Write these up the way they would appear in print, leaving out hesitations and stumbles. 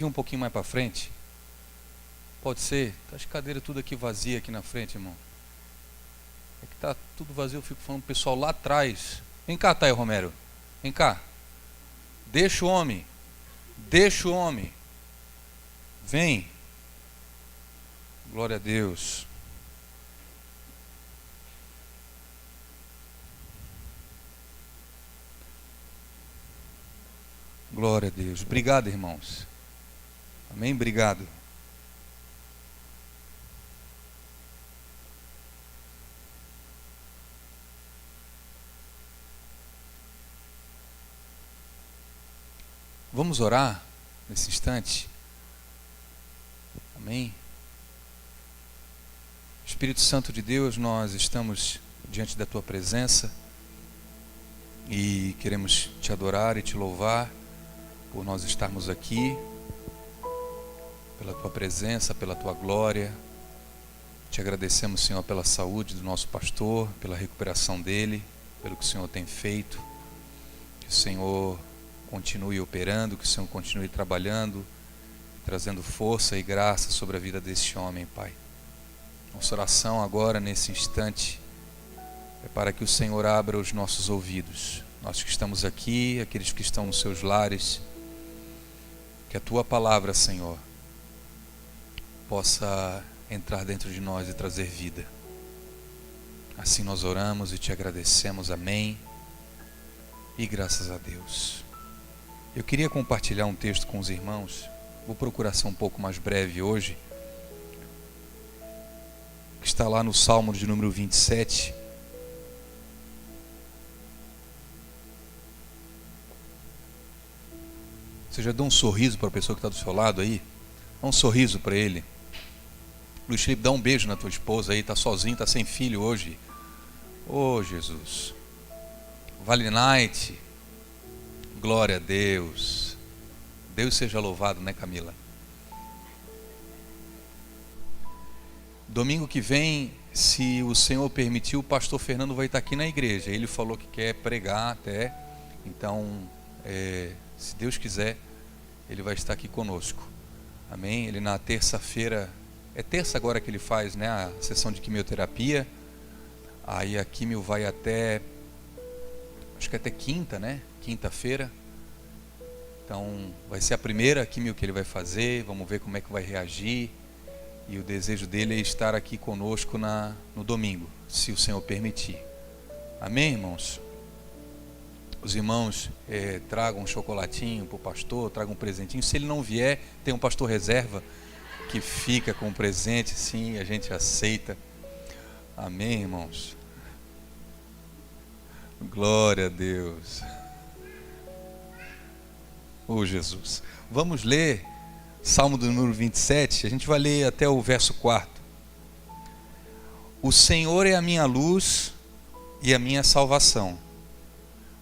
Um pouquinho mais para frente. Pode ser? Tá as cadeiras tudo aqui vazia aqui na frente, irmão. É que tá tudo vazio, eu fico falando pro pessoal lá atrás. Vem cá, Thay Romero. Vem cá. Deixa o homem. Deixa o homem. Vem. Glória a Deus. Glória a Deus. Obrigado, irmãos. Amém? Obrigado. Vamos orar nesse instante. Amém? Espírito Santo de Deus, nós estamos diante da Tua presença e queremos Te adorar e Te louvar por nós estarmos aqui, pela Tua presença, pela Tua glória. Te agradecemos, Senhor, pela saúde do nosso pastor, pela recuperação dele, pelo que o Senhor tem feito. Que o Senhor continue operando, que o Senhor continue trabalhando, trazendo força e graça sobre a vida desse homem, Pai. Nossa oração agora, nesse instante, é para que o Senhor abra os nossos ouvidos. Nós que estamos aqui, aqueles que estão nos seus lares, que a Tua palavra, Senhor, possa entrar dentro de nós e trazer vida. Assim nós oramos e Te agradecemos. Amém. E graças a Deus. Eu queria compartilhar um texto com os irmãos. Vou procurar ser um pouco mais breve hoje. Que está lá no Salmo de número 27. Você já deu um sorriso para a pessoa que está do seu lado aí? Dá um sorriso para ele. Luiz Felipe, dá um beijo na tua esposa aí. Está sozinho, está sem filho hoje. Oh, Jesus. Vale Night. Glória a Deus. Deus seja louvado, né, Camila? Domingo que vem, se o Senhor permitir, o pastor Fernando vai estar aqui na igreja. Ele falou que quer pregar até. Então, se Deus quiser, ele vai estar aqui conosco. Amém? Ele na terça-feira, é terça agora que ele faz, né, a sessão de quimioterapia. Aí a quimio vai até, acho que até quinta, né? Quinta-feira. Então vai ser a primeira quimio que ele vai fazer. Vamos ver como é que vai reagir. E o desejo dele é estar aqui conosco no domingo, se o Senhor permitir. Amém, irmãos? Os irmãos tragam um chocolatinho para o pastor, tragam um presentinho. Se ele não vier, tem um pastor reserva que fica com o presente, sim, a gente aceita. Amém, irmãos? Glória a Deus. Oh, Jesus. Vamos ler Salmo do número 27, a gente vai ler até o verso 4. O Senhor é a minha luz e a minha salvação.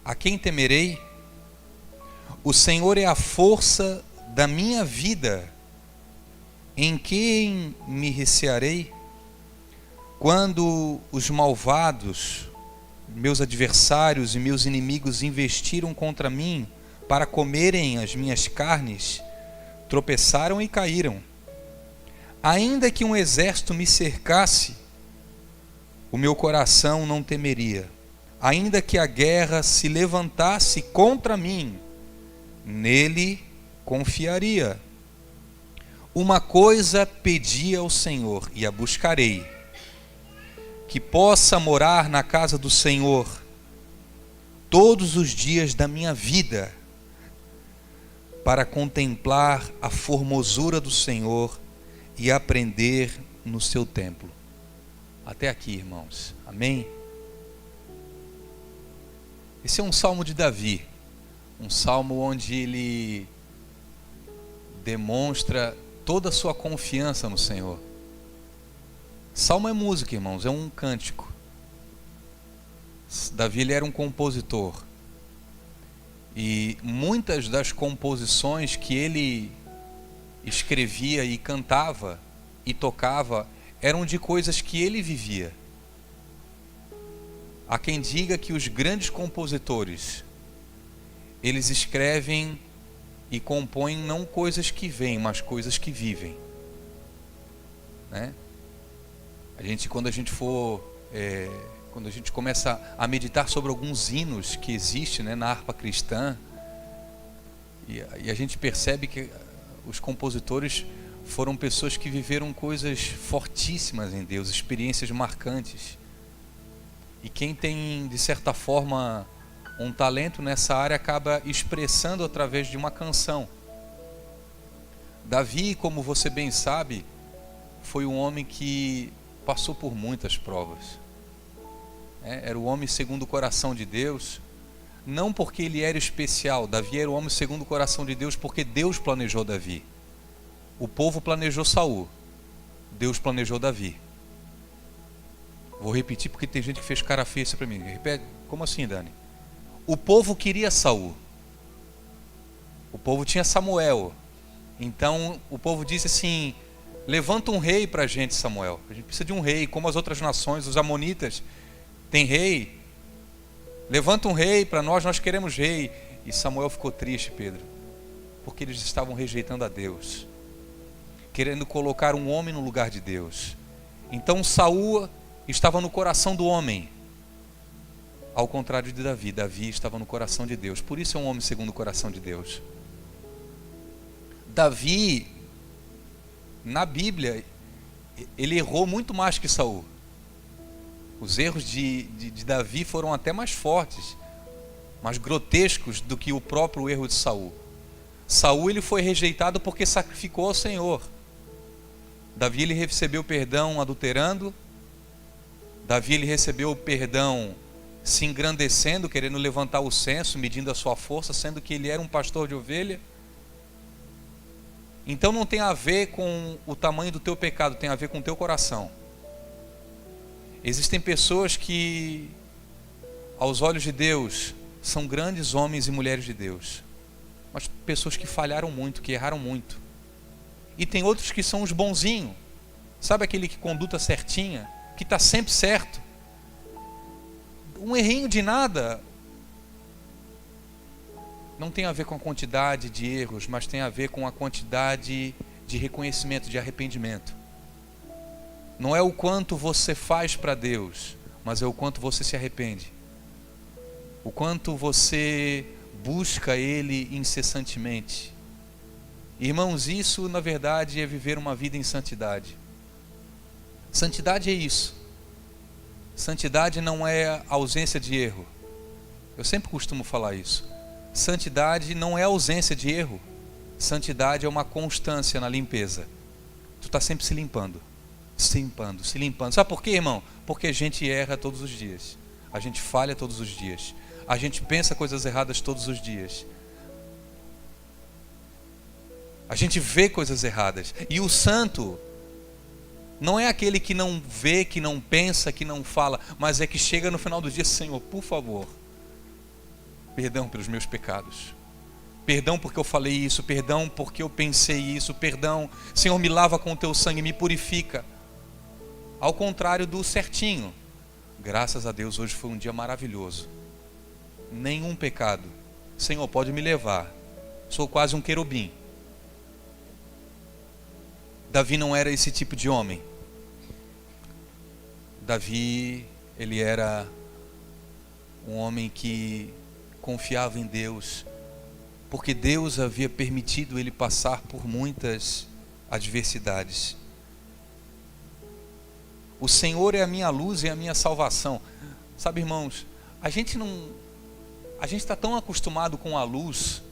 A quem temerei? O Senhor é a força da minha vida. Em quem me recearei? Quando os malvados, meus adversários e meus inimigos investiram contra mim para comerem as minhas carnes, tropeçaram e caíram. Ainda que um exército me cercasse, o meu coração não temeria. Ainda que a guerra se levantasse contra mim, nele confiaria. Uma coisa pedi ao Senhor e a buscarei, que possa morar na casa do Senhor todos os dias da minha vida, para contemplar a formosura do Senhor e aprender no seu templo. Até aqui, irmãos. Amém? Esse é um salmo de Davi, um salmo onde ele demonstra toda a sua confiança no Senhor. Salmo é música, irmãos, é um cântico. Davi, ele era um compositor. E muitas das composições que ele escrevia e cantava e tocava eram de coisas que ele vivia. Há quem diga que os grandes compositores, eles escrevem e compõem não coisas que vêm, mas coisas que vivem, né? Quando a gente começa a meditar sobre alguns hinos que existem, né, na harpa cristã, e a gente percebe que os compositores foram pessoas que viveram coisas fortíssimas em Deus, experiências marcantes. E quem tem, de certa forma, um talento nessa área acaba expressando através de uma canção. Davi, como você bem sabe, foi um homem que passou por muitas provas. Era o homem segundo o coração de Deus, não porque ele era especial. Davi era o homem segundo o coração de Deus porque Deus planejou Davi. O povo planejou Saul, Deus planejou Davi. Vou repetir porque tem gente que fez cara feia para mim. Repete, como assim, Dani? O povo queria Saul, o povo tinha Samuel. Então o povo disse assim: levanta um rei para a gente, Samuel. A gente precisa de um rei, como as outras nações, os amonitas têm rei. Levanta um rei para nós, nós queremos rei. E Samuel ficou triste, Pedro, porque eles estavam rejeitando a Deus, querendo colocar um homem no lugar de Deus. Então Saul estava no coração do homem, ao contrário de Davi. Davi estava no coração de Deus, por isso é um homem segundo o coração de Deus. Davi, na Bíblia, ele errou muito mais que Saul. Os erros de Davi foram até mais fortes, mais grotescos do que o próprio erro de Saul. Saul, ele foi rejeitado porque sacrificou ao Senhor. Davi, ele recebeu perdão adulterando. Davi, ele recebeu perdão se engrandecendo, querendo levantar o censo, medindo a sua força, sendo que ele era um pastor de ovelha. Então não tem a ver com o tamanho do teu pecado, tem a ver com o teu coração. Existem pessoas que, aos olhos de Deus, são grandes homens e mulheres de Deus, mas pessoas que falharam muito, que erraram muito. E tem outros que são os bonzinhos, sabe aquele que conduta certinha, que está sempre certo. Um errinho de nada não tem a ver com a quantidade de erros, mas tem a ver com a quantidade de reconhecimento, de arrependimento. Não é o quanto você faz para Deus, mas é o quanto você se arrepende, o quanto você busca Ele incessantemente. Irmãos, isso na verdade é viver uma vida em santidade. Santidade é isso. Santidade não é ausência de erro. Eu sempre costumo falar isso. Santidade não é ausência de erro. Santidade é uma constância na limpeza. Tu está sempre se limpando, se limpando, se limpando. Sabe por quê, irmão? Porque a gente erra todos os dias. A gente falha todos os dias. A gente pensa coisas erradas todos os dias. A gente vê coisas erradas. E o santo não é aquele que não vê, que não pensa, que não fala, mas é que chega no final do dia: Senhor, por favor, perdão pelos meus pecados. Perdão porque eu falei isso, perdão porque eu pensei isso, perdão, Senhor, me lava com o teu sangue, me purifica. Ao contrário do certinho. Graças a Deus, hoje foi um dia maravilhoso. Nenhum pecado. Senhor, pode me levar. Sou quase um querubim. Davi não era esse tipo de homem. Davi, ele era um homem que confiava em Deus, porque Deus havia permitido ele passar por muitas adversidades. O Senhor é a minha luz e a minha salvação. Sabe, irmãos, a gente está tão acostumado com a luz,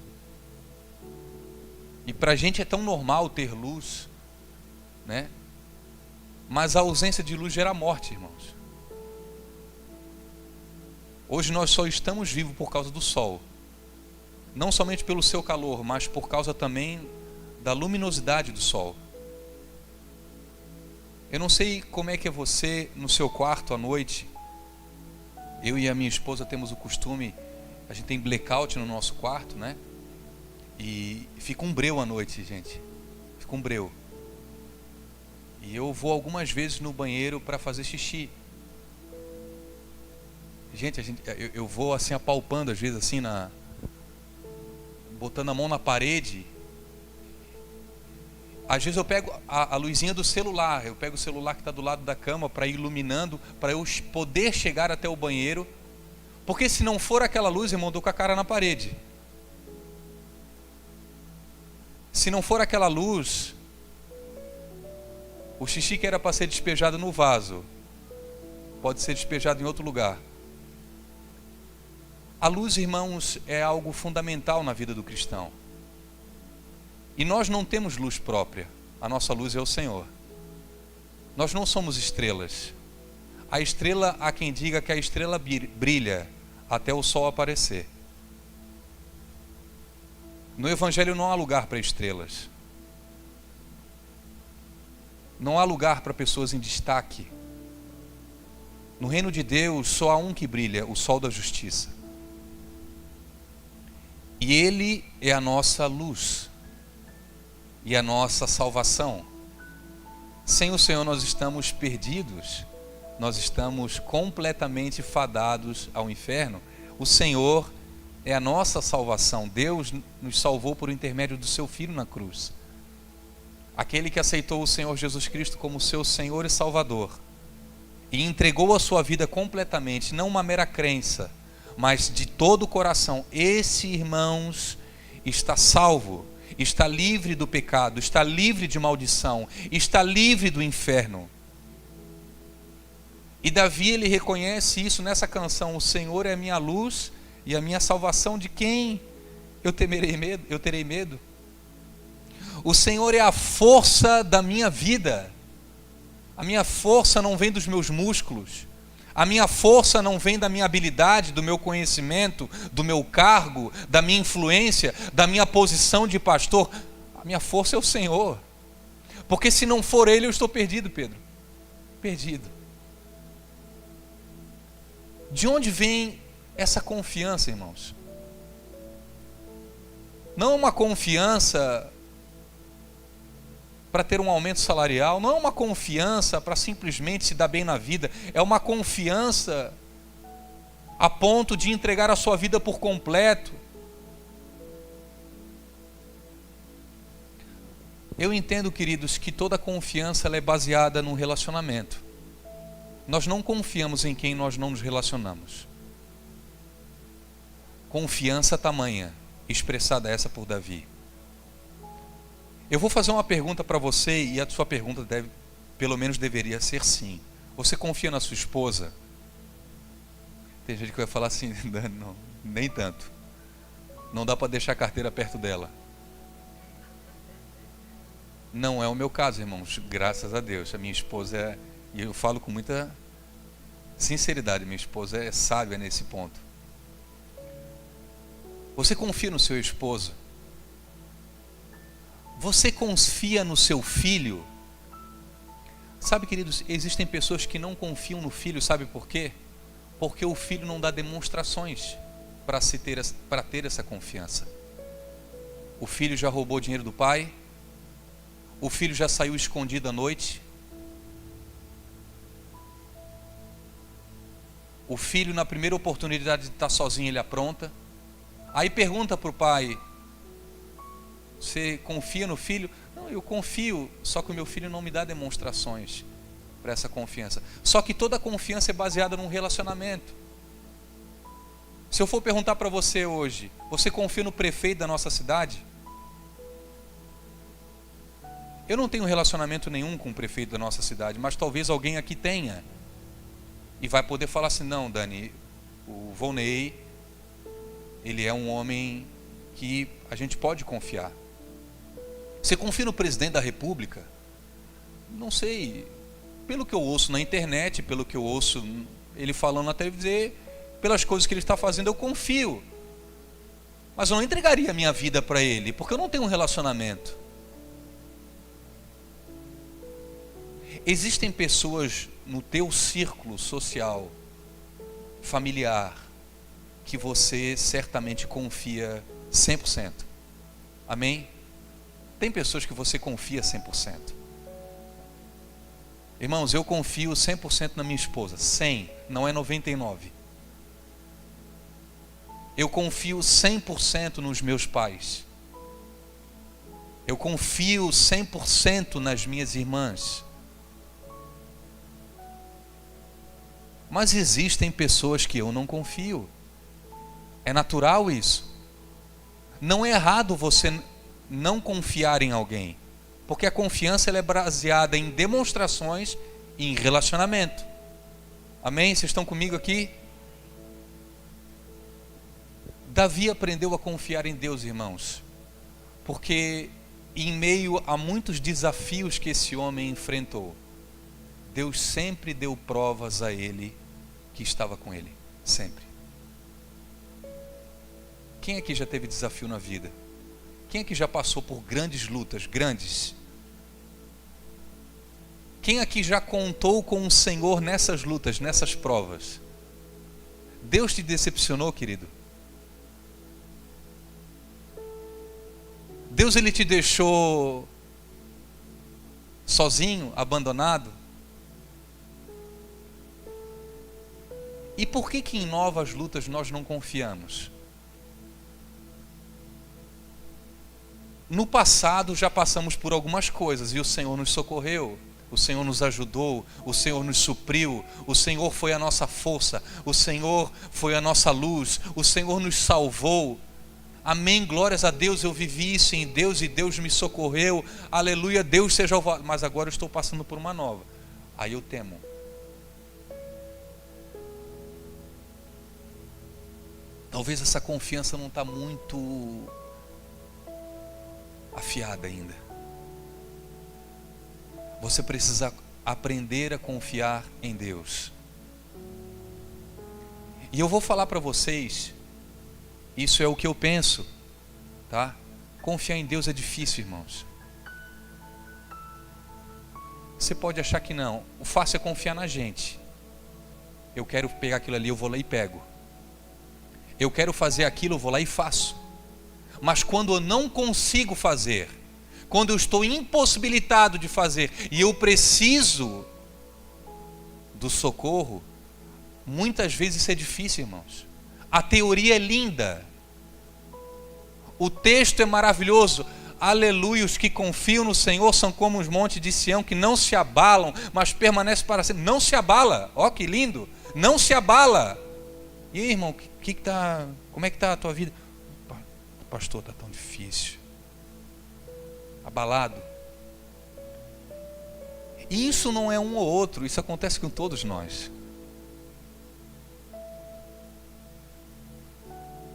e para a gente é tão normal ter luz, né? Mas a ausência de luz gera morte, irmãos. Hoje nós só estamos vivos por causa do sol, não somente pelo seu calor, mas por causa também da luminosidade do sol. Eu não sei como é que é você no seu quarto à noite. Eu e a minha esposa temos o costume, a gente tem blackout no nosso quarto, né? E fica um breu à noite, gente. Fica um breu. E eu vou algumas vezes no banheiro para fazer xixi. Gente, eu vou assim apalpando às vezes assim botando a mão na parede. Às vezes eu pego a luzinha do celular, eu pego o celular que está do lado da cama para ir iluminando, para eu poder chegar até o banheiro, porque se não for aquela luz, irmão, eu dou com a cara na parede. Se não for aquela luz, o xixi que era para ser despejado no vaso, pode ser despejado em outro lugar. A luz, irmãos, é algo fundamental na vida do cristão. E nós não temos luz própria, a nossa luz é o Senhor. Nós não somos estrelas. A estrela, há quem diga que a estrela brilha até o sol aparecer. No Evangelho não há lugar para estrelas. Não há lugar para pessoas em destaque. No reino de Deus só há um que brilha, o sol da justiça. E Ele é a nossa luz e a nossa salvação. Sem o Senhor nós estamos perdidos, nós estamos completamente fadados ao inferno. O Senhor é a nossa salvação. Deus nos salvou por intermédio do seu Filho na cruz. Aquele que aceitou o Senhor Jesus Cristo como seu Senhor e Salvador e entregou a sua vida completamente, não uma mera crença, mas de todo o coração, esse, irmãos, está salvo. Está livre do pecado, está livre de maldição, está livre do inferno. E Davi, ele reconhece isso nessa canção: o Senhor é a minha luz e a minha salvação, de quem eu terei medo? O Senhor é a força da minha vida. A minha força não vem dos meus músculos. A minha força não vem da minha habilidade, do meu conhecimento, do meu cargo, da minha influência, da minha posição de pastor. A minha força é o Senhor. Porque se não for Ele, eu estou perdido, Pedro. Perdido. De onde vem essa confiança, irmãos? Não é uma confiança para ter um aumento salarial, não é uma confiança para simplesmente se dar bem na vida, é uma confiança a ponto de entregar a sua vida por completo. Eu entendo, queridos, que toda confiança ela é baseada num relacionamento. Nós não confiamos em quem nós não nos relacionamos. Confiança tamanha, expressada essa por Davi. Eu vou fazer uma pergunta para você e a sua pergunta pelo menos deveria ser sim. Você confia na sua esposa? Tem gente que vai falar assim, não, nem tanto. Não dá para deixar a carteira perto dela. Não é o meu caso, irmãos, graças a Deus. A minha esposa é, e eu falo com muita sinceridade, minha esposa é sábia nesse ponto. Você confia no seu esposo? Você confia no seu filho? Sabe, queridos, existem pessoas que não confiam no filho, sabe por quê? Porque o filho não dá demonstrações para ter essa confiança. O filho já roubou dinheiro do pai, o filho já saiu escondido à noite, o filho, na primeira oportunidade de estar sozinho, ele apronta. Aí pergunta para o pai: você confia no filho? Não, eu confio, só que o meu filho não me dá demonstrações para essa confiança. Só que toda confiança é baseada num relacionamento. Se eu for perguntar para você hoje, você confia no prefeito da nossa cidade? Eu não tenho relacionamento nenhum com o prefeito da nossa cidade, mas talvez alguém aqui tenha. E vai poder falar assim: não, Dani, o Volney, ele é um homem que a gente pode confiar. Você confia no presidente da República? Não sei. Pelo que eu ouço na internet, pelo que eu ouço ele falando na TV, pelas coisas que ele está fazendo, eu confio. Mas eu não entregaria a minha vida para ele, porque eu não tenho um relacionamento. Existem pessoas no teu círculo social, familiar, que você certamente confia 100%. Amém? Tem pessoas que você confia 100%. Irmãos, eu confio 100% na minha esposa. 100, não é 99. Eu confio 100% nos meus pais. Eu confio 100% nas minhas irmãs. Mas existem pessoas que eu não confio. É natural isso. Não é errado você não confiar em alguém, porque a confiança ela é baseada em demonstrações e em relacionamento. Amém? Vocês estão comigo aqui? Davi aprendeu a confiar em Deus, irmãos, porque em meio a muitos desafios que esse homem enfrentou, Deus sempre deu provas a ele que estava com ele, sempre. Quem aqui já teve desafio na vida? Quem aqui já passou por grandes lutas, grandes? Quem aqui já contou com o Senhor nessas lutas, nessas provas? Deus te decepcionou, querido? Deus ele te deixou sozinho, abandonado? E por que em novas lutas nós não confiamos? No passado já passamos por algumas coisas e o Senhor nos socorreu, o Senhor nos ajudou, o Senhor nos supriu, o Senhor foi a nossa força, o Senhor foi a nossa luz, o Senhor nos salvou. Amém, glórias a Deus, eu vivi isso em Deus e Deus me socorreu, aleluia, Deus seja louvado. Mas agora eu estou passando por uma nova, aí eu temo. Talvez essa confiança não está muito afiada ainda. Você precisa aprender a confiar em Deus. E eu vou falar para vocês, isso é o que eu penso, tá? Confiar em Deus é difícil, irmãos. Você pode achar que não. O fácil é confiar na gente. Eu quero pegar aquilo ali, eu vou lá e pego. Eu quero fazer aquilo, eu vou lá e faço. Mas quando eu não consigo fazer, quando eu estou impossibilitado de fazer e eu preciso do socorro, muitas vezes isso é difícil, irmãos. A teoria é linda, o texto é maravilhoso, aleluia, os que confiam no Senhor são como os montes de Sião, que não se abalam, mas permanecem para sempre. Não se abala, ó que lindo, não se abala. E aí, irmão, como é que está a tua vida? Pastor, está tão difícil, abalado. E isso não é um ou outro, isso acontece com todos nós.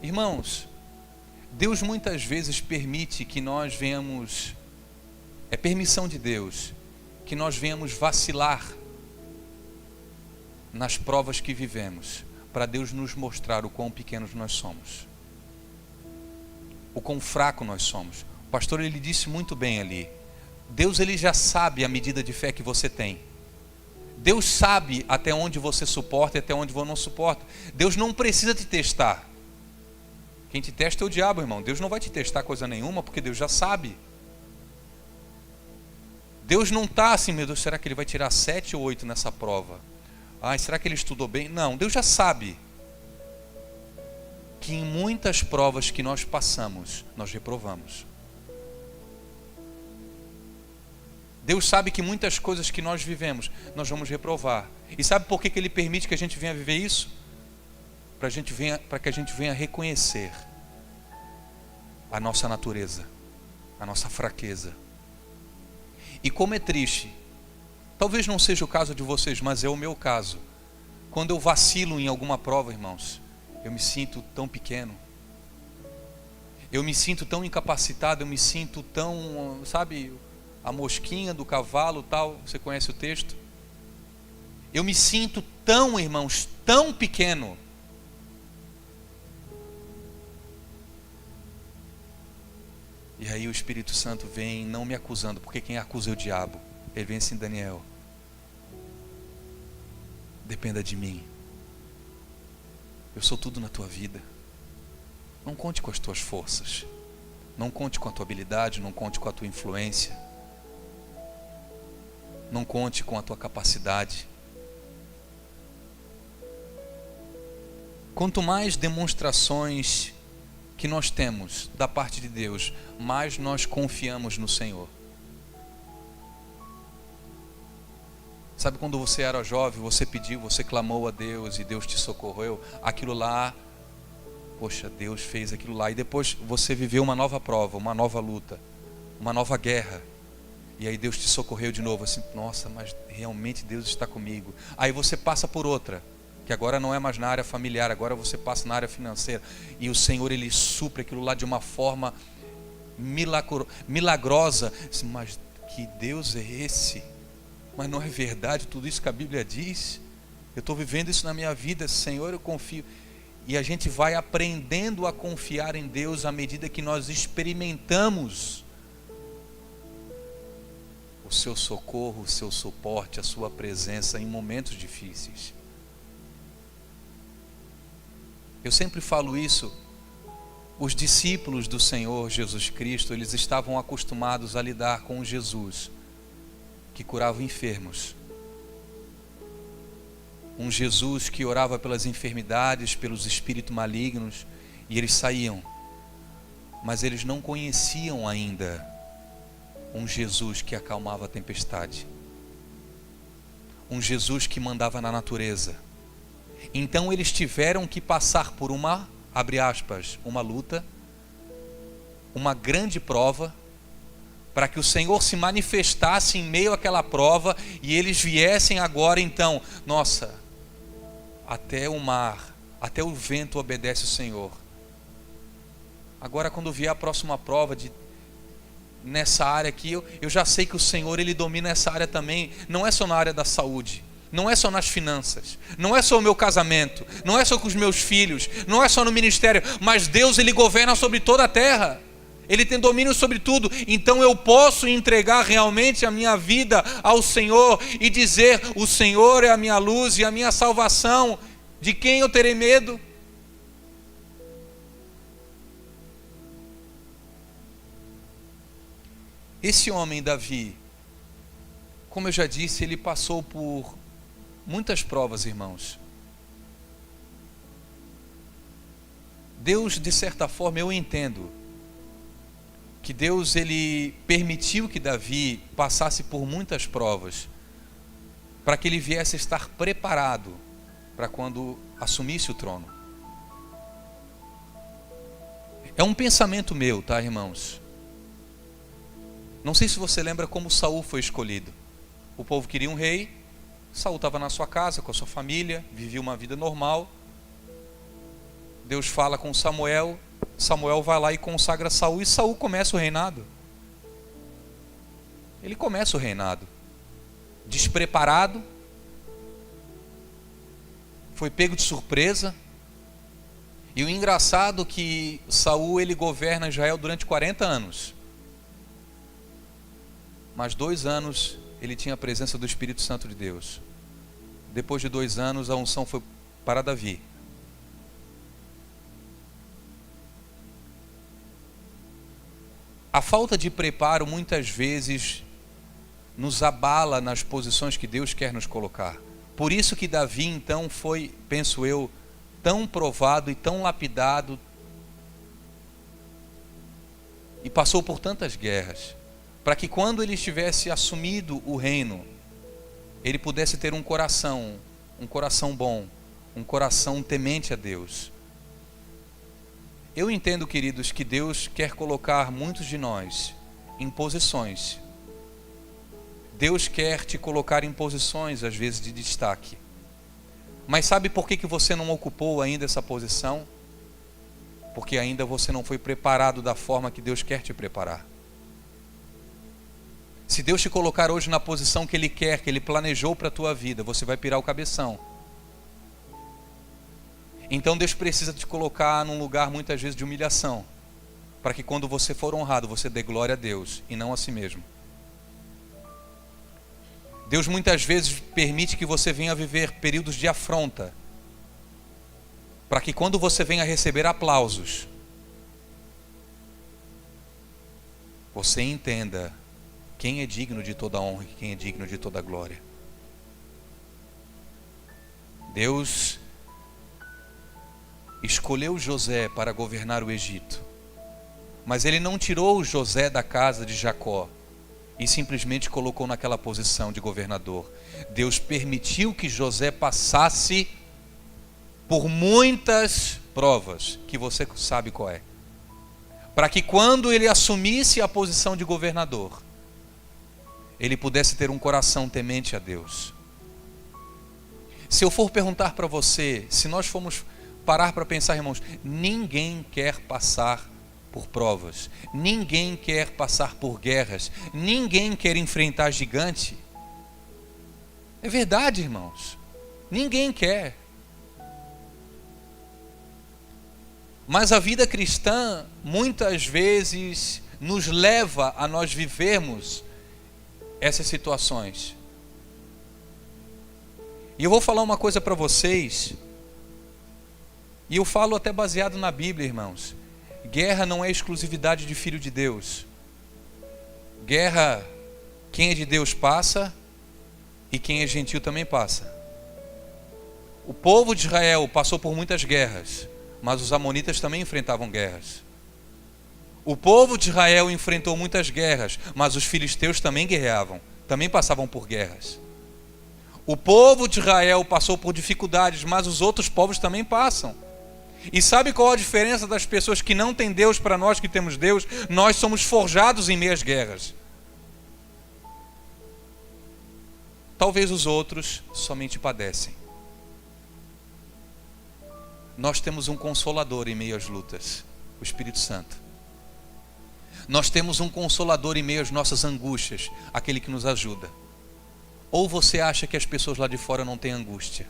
Irmãos, Deus muitas vezes permite que nós venhamos, é permissão de Deus, que nós venhamos vacilar nas provas que vivemos, para Deus nos mostrar o quão pequenos nós somos, o quão fraco nós somos. O pastor ele disse muito bem ali, Deus ele já sabe a medida de fé que você tem. Deus sabe até onde você suporta e até onde você não suporta. Deus não precisa te testar. Quem te testa é o diabo, irmão. Deus não vai te testar coisa nenhuma, porque Deus já sabe. Deus não está assim, meu Deus, será que ele vai tirar 7 ou 8 nessa prova? Ai, será que ele estudou bem? Não, Deus já sabe que em muitas provas que nós passamos, nós reprovamos. Deus sabe que muitas coisas que nós vivemos, nós vamos reprovar. E sabe por que ele permite que a gente venha viver isso? Para que a gente venha reconhecer a nossa natureza, a nossa fraqueza. E como é triste, talvez não seja o caso de vocês, mas é o meu caso. Quando eu vacilo em alguma prova, irmãos, eu me sinto tão pequeno, eu me sinto tão incapacitado, eu me sinto tão, sabe, a mosquinha do cavalo, tal, você conhece o texto? Eu me sinto tão, irmãos, tão pequeno. E aí o Espírito Santo vem não me acusando, porque quem acusa é o diabo. Ele vem assim, Daniel, dependa de mim. Eu sou tudo na tua vida. Não conte com as tuas forças. Não conte com a tua habilidade, não conte com a tua influência. Não conte com a tua capacidade. Quanto mais demonstrações que nós temos da parte de Deus, mais nós confiamos no Senhor. Sabe quando você era jovem, você pediu, você clamou a Deus e Deus te socorreu? Aquilo lá, poxa, Deus fez aquilo lá. E depois você viveu uma nova prova, uma nova luta, uma nova guerra. E aí Deus te socorreu de novo, assim, nossa, mas realmente Deus está comigo. Aí você passa por outra, que agora não é mais na área familiar, agora você passa na área financeira. E o Senhor, Ele supre aquilo lá de uma forma milagrosa. Mas que Deus é esse? Mas não é verdade tudo isso que a Bíblia diz? Eu estou vivendo isso na minha vida, Senhor, eu confio. E a gente vai aprendendo a confiar em Deus à medida que nós experimentamos o seu socorro, o seu suporte, a sua presença em momentos difíceis. Eu sempre falo isso. Os discípulos do Senhor Jesus Cristo, eles estavam acostumados a lidar com Jesus, que curava enfermos. Um Jesus que orava pelas enfermidades, pelos espíritos malignos, e eles saíam. Mas eles não conheciam ainda um Jesus que acalmava a tempestade. Um Jesus que mandava na natureza. Então eles tiveram que passar por uma, abre aspas, uma luta, uma grande prova, para que o Senhor se manifestasse em meio àquela prova e eles viessem agora então, nossa, até o mar, até o vento obedece o Senhor. Agora quando vier a próxima prova nessa área aqui, eu já sei que o Senhor, Ele domina essa área também. Não é só na área da saúde, não é só nas finanças, não é só o meu casamento, não é só com os meus filhos, não é só no ministério, mas Deus, Ele governa sobre toda a terra. Ele tem domínio sobre tudo. Então eu posso entregar realmente a minha vida ao Senhor e dizer: o Senhor é a minha luz e a minha salvação. De quem eu terei medo? Esse homem Davi, como eu já disse, ele passou por muitas provas, irmãos. Deus, de certa forma, eu entendo que Deus, Ele permitiu que Davi passasse por muitas provas, para que ele viesse a estar preparado para quando assumisse o trono. É um pensamento meu, tá, irmãos? Não sei se você lembra como Saul foi escolhido. O povo queria um rei, Saul estava na sua casa, com a sua família, vivia uma vida normal. Deus fala com Samuel, Samuel vai lá e consagra Saul, e Saul começa o reinado. Ele começa o reinado despreparado, foi pego de surpresa. E o engraçado é que Saul, ele governa Israel durante 40 anos. Mas 2 anos ele tinha a presença do Espírito Santo de Deus. Depois de 2 anos a unção foi para Davi. A falta de preparo muitas vezes nos abala nas posições que Deus quer nos colocar. Por isso que Davi então foi, penso eu, tão provado e tão lapidado e passou por tantas guerras, para que quando ele estivesse assumido o reino, ele pudesse ter um coração bom, um coração temente a Deus. Eu entendo, queridos, que Deus quer colocar muitos de nós em posições. Deus quer te colocar em posições, às vezes, de destaque. Mas sabe por que você não ocupou ainda essa posição? Porque ainda você não foi preparado da forma que Deus quer te preparar. Se Deus te colocar hoje na posição que Ele quer, que Ele planejou para a tua vida, você vai pirar o cabeção. Então Deus precisa te colocar num lugar muitas vezes de humilhação, para que quando você for honrado, você dê glória a Deus e não a si mesmo. Deus muitas vezes permite que você venha viver períodos de afronta, para que quando você venha receber aplausos, você entenda quem é digno de toda honra e quem é digno de toda glória. escolheu José para governar o Egito, mas ele não tirou José da casa de Jacó e simplesmente colocou naquela posição de governador. Deus permitiu que José passasse por muitas provas, que você sabe qual é, para que quando ele assumisse a posição de governador, ele pudesse ter um coração temente a Deus. Se eu for perguntar para você, se nós formos parar para pensar, irmãos, ninguém quer passar por provas, ninguém quer passar por guerras, ninguém quer enfrentar gigante. É verdade, irmãos, ninguém quer. Mas a vida cristã muitas vezes nos leva a nós vivermos essas situações. E eu vou falar uma coisa para vocês, e eu falo até baseado na Bíblia, irmãos. Guerra não é exclusividade de filho de Deus. Guerra, quem é de Deus passa, e quem é gentil também passa. O povo de Israel passou por muitas guerras, mas os amonitas também enfrentavam guerras. O povo de Israel enfrentou muitas guerras, mas os filisteus também guerreavam, também passavam por guerras. O povo de Israel passou por dificuldades, mas os outros povos também passam. E sabe qual a diferença das pessoas que não têm Deus para nós que temos Deus? Nós somos forjados em meio às guerras. Talvez os outros somente padecem. Nós temos um consolador em meio às lutas, o Espírito Santo. Nós temos um consolador em meio às nossas angústias, aquele que nos ajuda. Ou você acha que as pessoas lá de fora não têm angústia?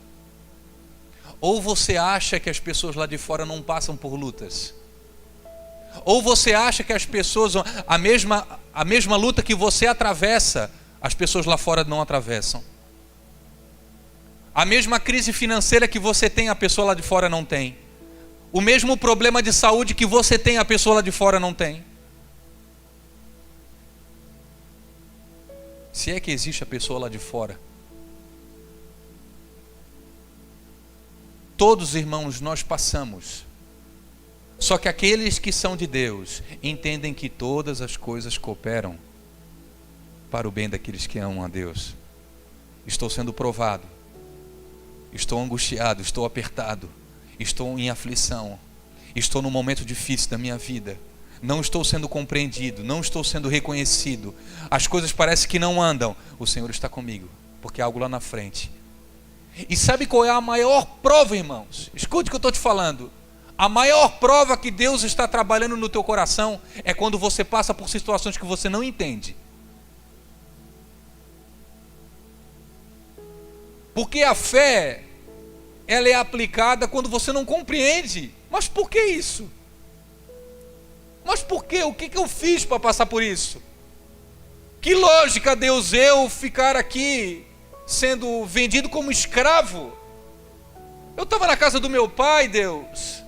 Ou você acha que as pessoas lá de fora não passam por lutas? Ou você acha que as pessoas, a mesma luta que você atravessa, as pessoas lá fora não atravessam? A mesma crise financeira que você tem, a pessoa lá de fora não tem. O mesmo problema de saúde que você tem, a pessoa lá de fora não tem. Se é que existe a pessoa lá de fora. Todos, irmãos, nós passamos. Só que aqueles que são de Deus entendem que todas as coisas cooperam para o bem daqueles que amam a Deus. Estou sendo provado. Estou angustiado, estou apertado. Estou em aflição. Estou num momento difícil da minha vida. Não estou sendo compreendido, não estou sendo reconhecido. As coisas parecem que não andam. O Senhor está comigo, porque há algo lá na frente. E sabe qual é a maior prova, irmãos? Escute o que eu estou te falando. A maior prova que Deus está trabalhando no teu coração é quando você passa por situações que você não entende. Porque a fé, ela é aplicada quando você não compreende. Mas por que isso? Mas por quê? O que eu fiz para passar por isso? Que lógica, Deus, eu ficar aqui sendo vendido como escravo? Eu estava na casa do meu pai, Deus,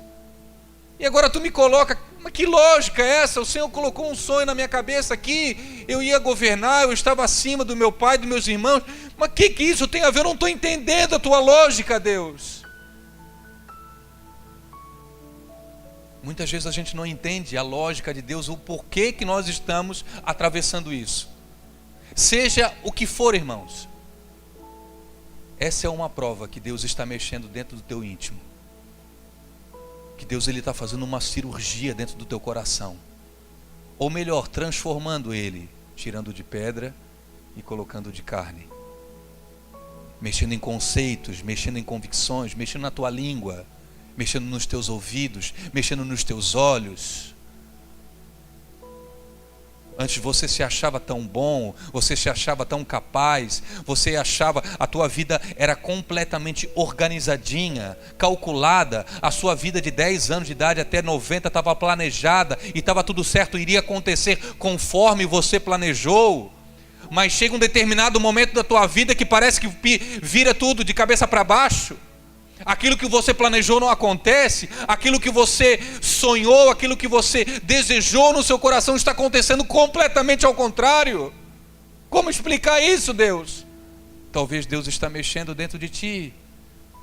e agora tu me coloca. Mas que lógica é essa? O Senhor colocou um sonho na minha cabeça aqui, eu ia governar, eu estava acima do meu pai, dos meus irmãos. Mas que isso tem a ver? Eu não estou entendendo a tua lógica, Deus. Muitas vezes a gente não entende a lógica de Deus, o porquê que nós estamos atravessando isso. Seja o que for, irmãos, essa é uma prova que Deus está mexendo dentro do teu íntimo. Que Deus está fazendo uma cirurgia dentro do teu coração. Ou melhor, transformando ele, tirando de pedra e colocando de carne. Mexendo em conceitos, mexendo em convicções, mexendo na tua língua, mexendo nos teus ouvidos, mexendo nos teus olhos. Antes você se achava tão bom, você se achava tão capaz, você achava, a tua vida era completamente organizadinha, calculada, a sua vida de 10 anos de idade até 90 estava planejada e estava tudo certo, iria acontecer conforme você planejou. Mas chega um determinado momento da tua vida que parece que vira tudo de cabeça para baixo. Aquilo que você planejou não acontece, aquilo que você sonhou, aquilo que você desejou no seu coração está acontecendo completamente ao contrário. Como explicar isso, Deus? Talvez Deus está mexendo dentro de ti,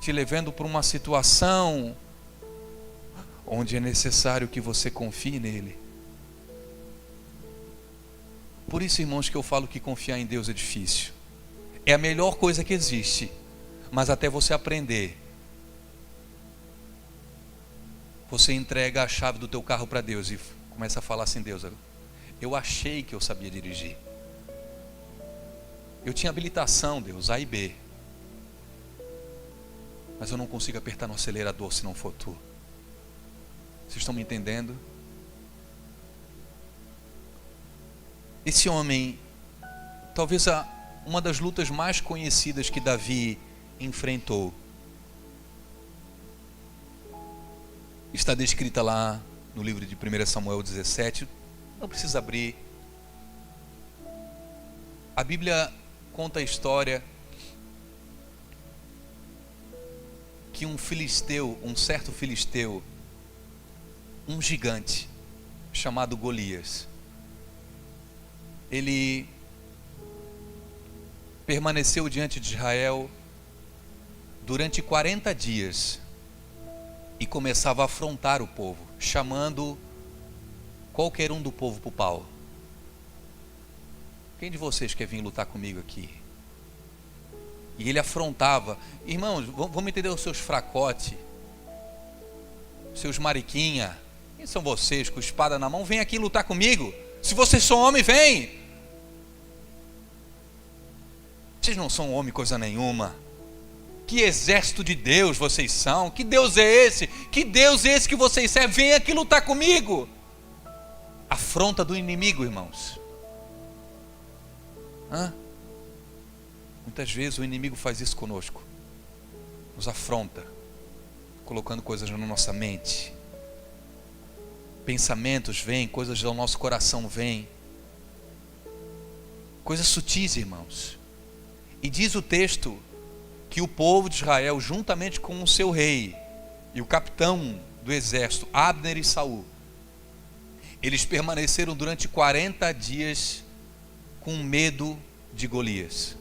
te levando para uma situação onde é necessário que você confie nele. Por isso, irmãos, que eu falo que confiar em Deus é difícil. É a melhor coisa que existe, mas até você aprender, você entrega a chave do teu carro para Deus e começa a falar assim: Deus, eu achei que eu sabia dirigir. Eu tinha habilitação, Deus, A e B. Mas eu não consigo apertar no acelerador se não for tu. Vocês estão me entendendo? Esse homem, talvez uma das lutas mais conhecidas que Davi enfrentou, está descrita lá no livro de 1 Samuel 17. Não precisa abrir. A Bíblia conta a história que um certo filisteu, um gigante chamado Golias, ele permaneceu diante de Israel durante 40 dias e começava a afrontar o povo, chamando qualquer um do povo para o pau. Quem de vocês quer vir lutar comigo aqui? E ele afrontava. Irmãos, vamos entender os seus fracotes, seus mariquinha. Quem são vocês com espada na mão? Vem aqui lutar comigo. Se vocês são homem, vem. Vocês não são homem coisa nenhuma. Que exército de Deus vocês são? Que Deus é esse? Que Deus é esse que vocês servem? Vem aqui lutar comigo. Afronta do inimigo, irmãos. Muitas vezes o inimigo faz isso conosco. Nos afronta, colocando coisas na nossa mente. Pensamentos vêm, coisas do nosso coração vêm. Coisas sutis, irmãos. E diz o texto que o povo de Israel, juntamente com o seu rei e o capitão do exército, Abner e Saul, eles permaneceram durante 40 dias com medo de Golias.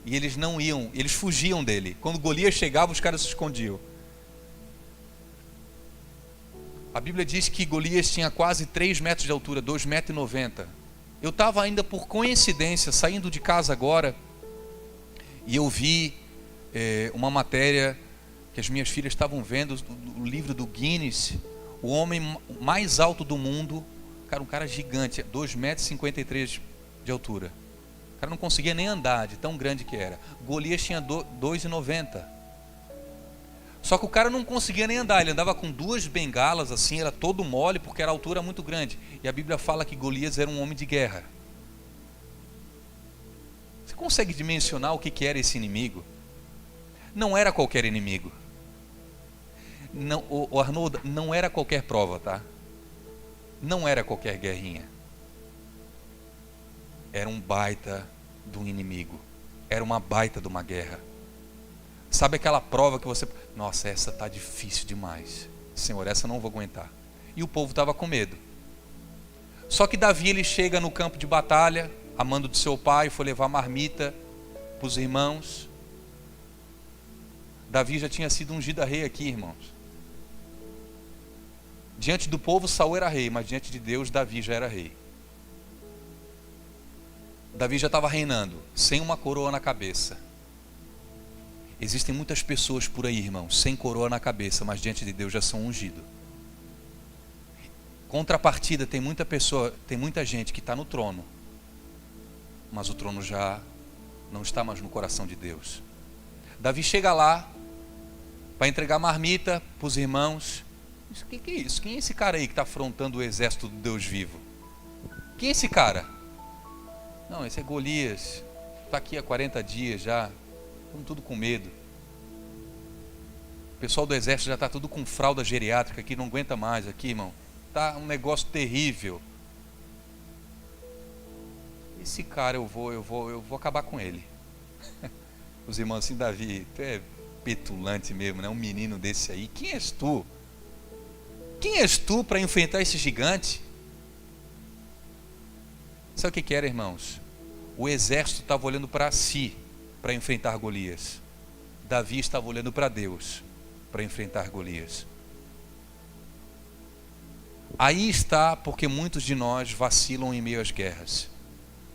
E eles não iam, eles fugiam dele. Quando Golias chegava, os caras se escondiam. A Bíblia diz que Golias tinha quase 3 metros de altura, 2,90 metros. Eu estava ainda por coincidência saindo de casa agora e eu vi uma matéria que as minhas filhas estavam vendo, o livro do Guinness, o homem mais alto do mundo, um cara gigante, 2,53 metros de altura. O cara não conseguia nem andar, de tão grande que era. Golias tinha 2,90. Só que o cara não conseguia nem andar, ele andava com 2 bengalas assim, era todo mole, porque era a altura muito grande. E a Bíblia fala que Golias era um homem de guerra. Você consegue dimensionar o que era esse inimigo? Não era qualquer inimigo. Não, o Arnoldo, não era qualquer prova, tá? Não era qualquer guerrinha. Era um baita de um inimigo. Era uma baita de uma guerra. Sabe aquela prova que você... Nossa, essa está difícil demais. Senhor, essa eu não vou aguentar. E o povo estava com medo. Só que Davi, ele chega no campo de batalha, a mando de seu pai, foi levar marmita para os irmãos. Davi já tinha sido ungido a rei aqui, irmãos. Diante do povo, Saul era rei, mas diante de Deus, Davi já era rei. Davi já estava reinando, sem uma coroa na cabeça. Existem muitas pessoas por aí, irmãos, sem coroa na cabeça, mas diante de Deus já são ungidos. Contrapartida, tem muita gente que está no trono, mas o trono já não está mais no coração de Deus. Davi chega lá para entregar marmita para os irmãos. O que é isso? Quem é esse cara aí que está afrontando o exército do Deus vivo? Quem é esse cara? Não, esse é Golias. Está aqui há 40 dias já. Estamos tudo com medo. O pessoal do exército já está tudo com fralda geriátrica aqui, não aguenta mais aqui, irmão. Está um negócio terrível. Esse cara eu vou acabar com ele. Os irmãos assim, Davi, tu é petulante mesmo, né? Um menino desse aí. Quem és tu? Quem és tu para enfrentar esse gigante? Sabe o que era, irmãos? O exército estava olhando para si para enfrentar Golias. Davi estava olhando para Deus para enfrentar Golias. Aí está porque muitos de nós vacilam em meio às guerras,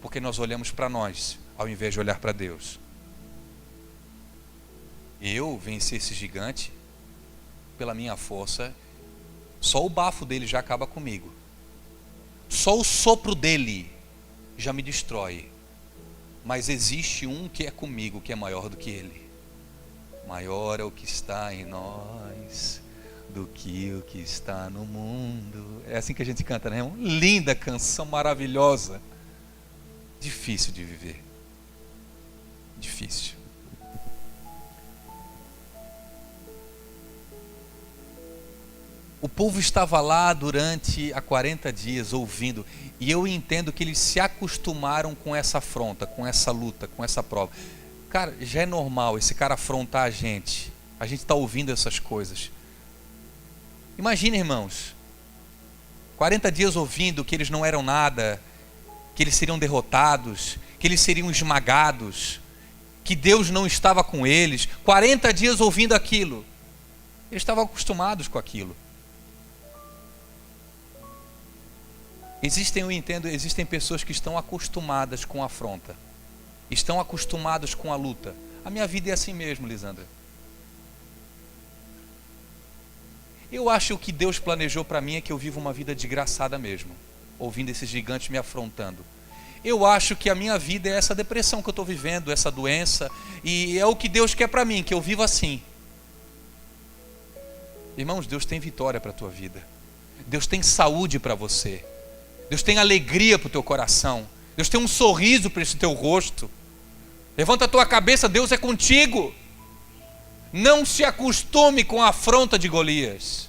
porque nós olhamos para nós, ao invés de olhar para Deus. Eu venci esse gigante pela minha força, só o bafo dele já acaba comigo. Só o sopro dele já me destrói. Mas existe um que é comigo, que é maior do que ele. Maior é o que está em nós do que o que está no mundo. É assim que a gente canta, né, irmão? Linda canção, maravilhosa. Difícil de viver. Difícil. O povo estava lá durante 40 dias ouvindo, e eu entendo que eles se acostumaram com essa afronta, com essa luta, com essa prova. Cara, já é normal esse cara afrontar a gente está ouvindo essas coisas. Imagina, irmãos, 40 dias ouvindo que eles não eram nada, que eles seriam derrotados, que eles seriam esmagados, que Deus não estava com eles. 40 dias ouvindo aquilo. Eles estavam acostumados com aquilo. Eu entendo, existem pessoas que estão acostumadas com a afronta, estão acostumados com a luta. A minha vida é assim mesmo, Lisandra. Eu acho que o que Deus planejou para mim é que eu vivo uma vida desgraçada mesmo, ouvindo esses gigantes me afrontando. Eu acho que a minha vida é essa depressão que eu estou vivendo, essa doença, e é o que Deus quer para mim, que eu viva assim. Irmãos, Deus tem vitória para a tua vida. Deus tem saúde para você. Deus tem alegria para o teu coração. Deus tem um sorriso para esse teu rosto. Levanta a tua cabeça, Deus é contigo. Não se acostume com a afronta de Golias.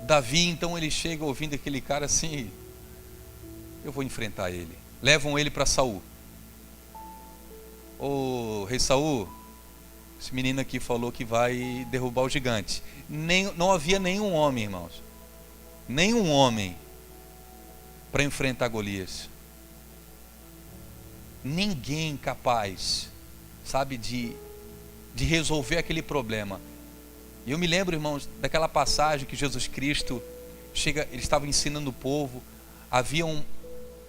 Davi, então, ele chega ouvindo aquele cara assim: eu vou enfrentar ele. Levam ele para Saul. Ô rei Saul, esse menino aqui falou que vai derrubar o gigante. Não havia nenhum homem, irmãos, nenhum homem para enfrentar Golias. Ninguém capaz, sabe, de resolver aquele problema. E eu me lembro, irmãos, daquela passagem que Jesus Cristo chega, ele estava ensinando o povo, haviam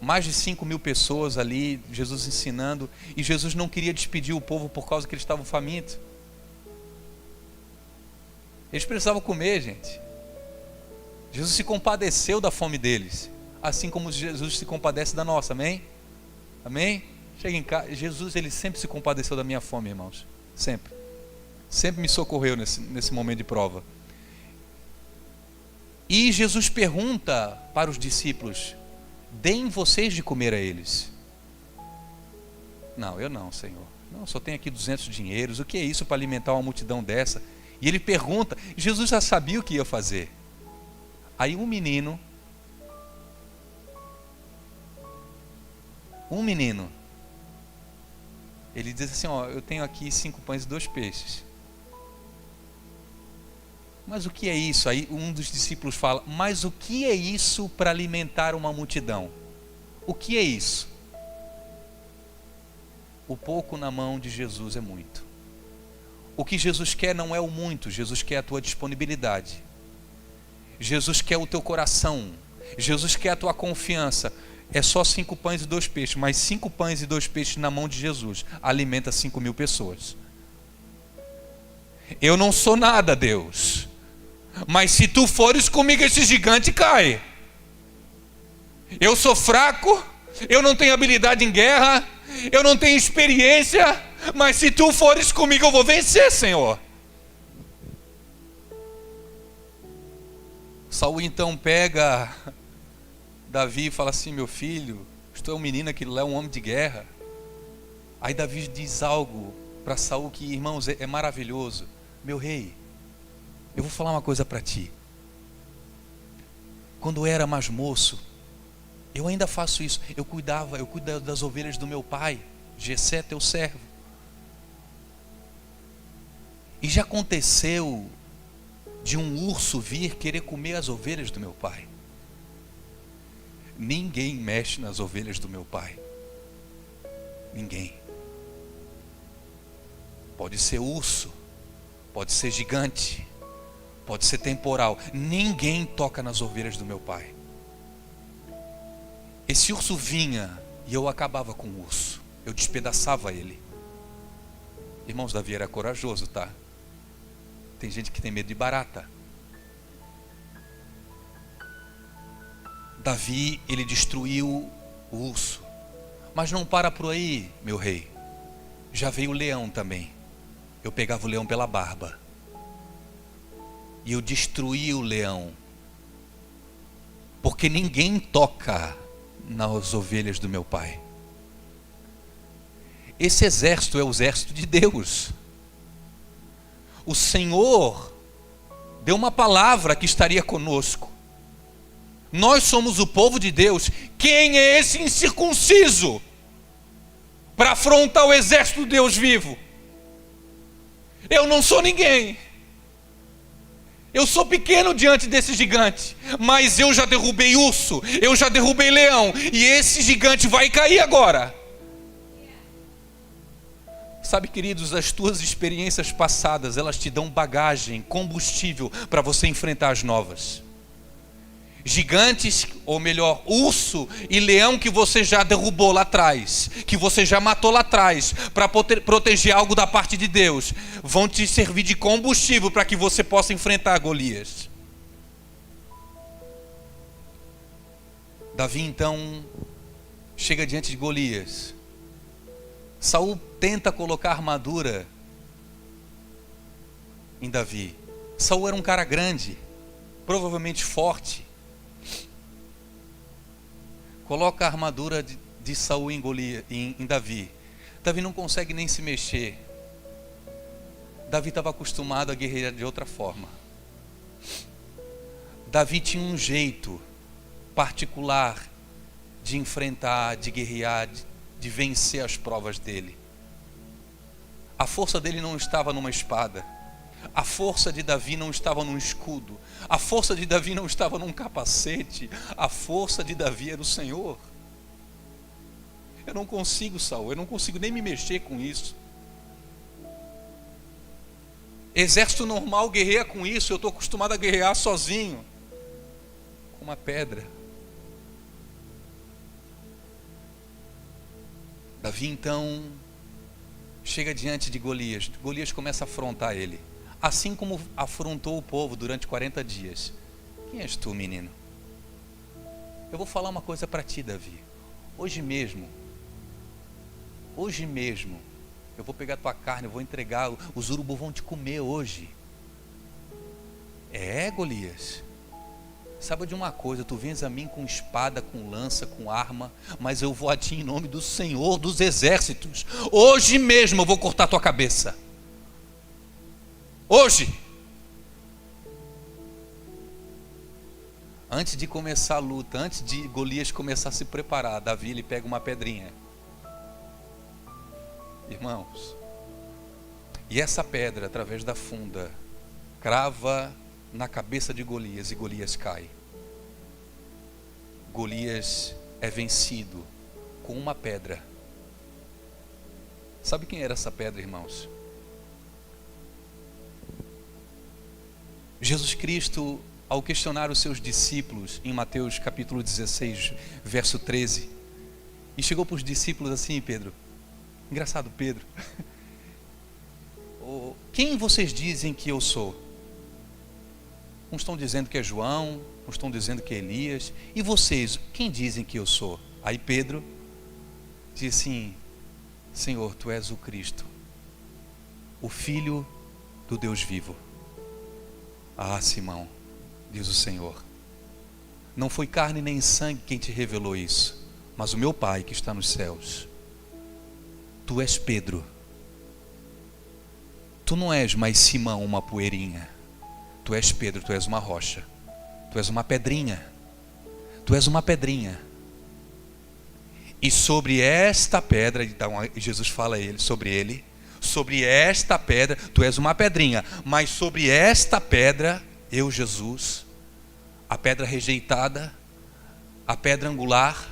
mais de 5.000 pessoas ali, Jesus ensinando, e Jesus não queria despedir o povo por causa que eles estavam famintos. Eles precisavam comer, gente. Jesus se compadeceu da fome deles, assim como Jesus se compadece da nossa, amém? Amém? Chega em casa, Jesus, ele sempre se compadeceu da minha fome, irmãos, sempre. Sempre me socorreu nesse momento de prova. E Jesus pergunta para os discípulos: deem vocês de comer a eles. Não, eu não, Senhor. Não, só tenho aqui 200 dinheiros. O que é isso para alimentar uma multidão dessa? E ele pergunta, Jesus já sabia o que ia fazer. Aí um menino, ele diz assim: ó, eu tenho aqui 5 pães e 2 peixes. Mas o que é isso? Aí um dos discípulos fala: mas o que é isso para alimentar uma multidão? O que é isso? O pouco na mão de Jesus é muito. O que Jesus quer não é o muito, Jesus quer a tua disponibilidade. Jesus quer o teu coração. Jesus quer a tua confiança. É só 5 pães e 2 peixes, mas 5 pães e 2 peixes na mão de Jesus alimenta 5.000 pessoas. Eu não sou nada, Deus, mas se tu fores comigo, esse gigante cai. Eu sou fraco, eu não tenho habilidade em guerra, eu não tenho experiência, mas se tu fores comigo, eu vou vencer, Senhor. Saul então pega Davi e fala assim: meu filho, tu é um menino, aquilo lá é um homem de guerra. Aí Davi diz algo para Saul que, irmãos, é maravilhoso. Meu rei, eu vou falar uma coisa para ti. Quando eu era mais moço, eu ainda faço isso. Eu cuido das ovelhas do meu pai, Jessé, teu servo. E já aconteceu de um urso vir querer comer as ovelhas do meu pai. Ninguém mexe nas ovelhas do meu pai. Ninguém. Pode ser urso, pode ser gigante, pode ser temporal. Ninguém toca nas ovelhas do meu pai. Esse urso vinha e eu acabava com o urso. Eu despedaçava ele. Irmãos, Davi era corajoso, tá? Tem gente que tem medo de barata. Davi, ele destruiu o urso. Mas não para por aí, meu rei. Já veio o leão também. Eu pegava o leão pela barba. E eu destruía o leão. Porque ninguém toca nas ovelhas do meu pai. Esse exército é o exército de Deus. O Senhor deu uma palavra que estaria conosco. Nós somos o povo de Deus. Quem é esse incircunciso para afrontar o exército do Deus vivo? Eu não sou ninguém. Eu sou pequeno diante desse gigante, mas eu já derrubei urso, eu já derrubei leão, e esse gigante vai cair agora. Sabe, queridos, as tuas experiências passadas, elas te dão bagagem, combustível para você enfrentar as novas. Gigantes, ou melhor, urso e leão que você já derrubou lá atrás, que você já matou lá atrás, para proteger algo da parte de Deus, vão te servir de combustível para que você possa enfrentar Golias. Davi então chega diante de Golias. Saul tenta colocar armadura em Davi. Saul era um cara grande, provavelmente forte. Coloca a armadura de Saul em Davi. Davi não consegue nem se mexer. Davi estava acostumado a guerrear de outra forma. Davi tinha um jeito particular de enfrentar, de guerrear, de vencer as provas dele. A força dele não estava numa espada. A força de Davi não estava num escudo. A força de Davi não estava num capacete. A força de Davi era o Senhor. Eu não consigo, Saul, eu não consigo nem me mexer com isso. Exército normal guerreia com isso. Eu estou acostumado a guerrear sozinho, com uma pedra. Davi então chega diante de Golias. Golias começa a afrontar ele, assim como afrontou o povo durante 40 dias. Quem és tu, menino? Eu vou falar uma coisa para ti, Davi. Hoje mesmo, eu vou pegar tua carne, eu vou entregar, os urubus vão te comer hoje. Golias, saiba de uma coisa, tu vens a mim com espada, com lança, com arma, mas eu vou a ti em nome do Senhor dos exércitos. Hoje mesmo eu vou cortar tua cabeça. Hoje. Antes de começar a luta, antes de Golias começar a se preparar, Davi ele pega uma pedrinha. Irmãos, e essa pedra, através da funda, crava na cabeça de Golias e Golias cai. Golias é vencido com uma pedra. Sabe quem era essa pedra, irmãos? Jesus Cristo, ao questionar os seus discípulos em Mateus capítulo 16, verso 13, e chegou para os discípulos assim: Pedro, engraçado Pedro, quem vocês dizem que eu sou? Uns estão dizendo que é João, uns estão dizendo que é Elias, e vocês, quem dizem que eu sou? Aí Pedro diz assim: Senhor, tu és o Cristo, o Filho do Deus vivo. Ah, Simão, diz o Senhor, não foi carne nem sangue quem te revelou isso, mas o meu Pai que está nos céus. Tu és Pedro. Tu não és mais Simão, uma poeirinha. Tu és Pedro, tu és uma rocha. Tu és uma pedrinha. Tu és uma pedrinha. E sobre esta pedra, então Jesus fala a ele, sobre esta pedra, tu és uma pedrinha, mas sobre esta pedra, eu, Jesus, a pedra rejeitada, a pedra angular,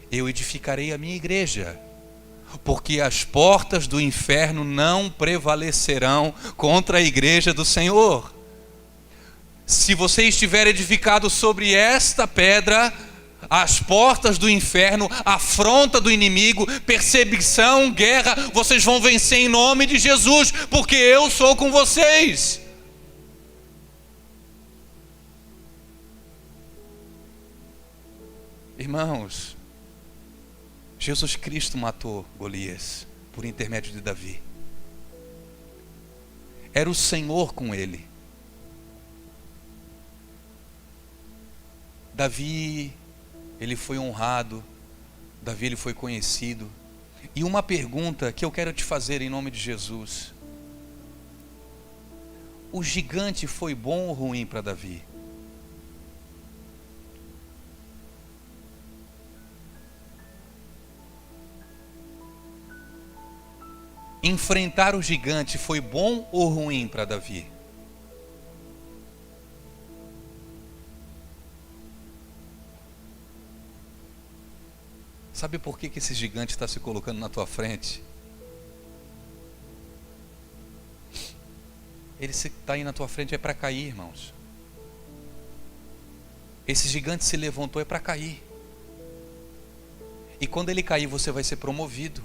eu edificarei a minha igreja. porque as portas do inferno não prevalecerão contra a igreja do Senhor. Se você estiver edificado sobre esta pedra, as portas do inferno, afronta do inimigo, perseguição, guerra, vocês vão vencer em nome de Jesus, porque eu sou com vocês. Irmãos, Jesus Cristo matou Golias por intermédio de Davi. Era o Senhor com ele. Davi, ele foi honrado. Davi, ele foi conhecido. E uma pergunta que eu quero te fazer em nome de Jesus: o gigante foi bom ou ruim para Davi? Enfrentar o gigante foi bom ou ruim para Davi? Sabe por que esse gigante está se colocando na tua frente? Ele está aí na tua frente é para cair, irmãos. Esse gigante se levantou é para cair. E quando ele cair, você vai ser promovido.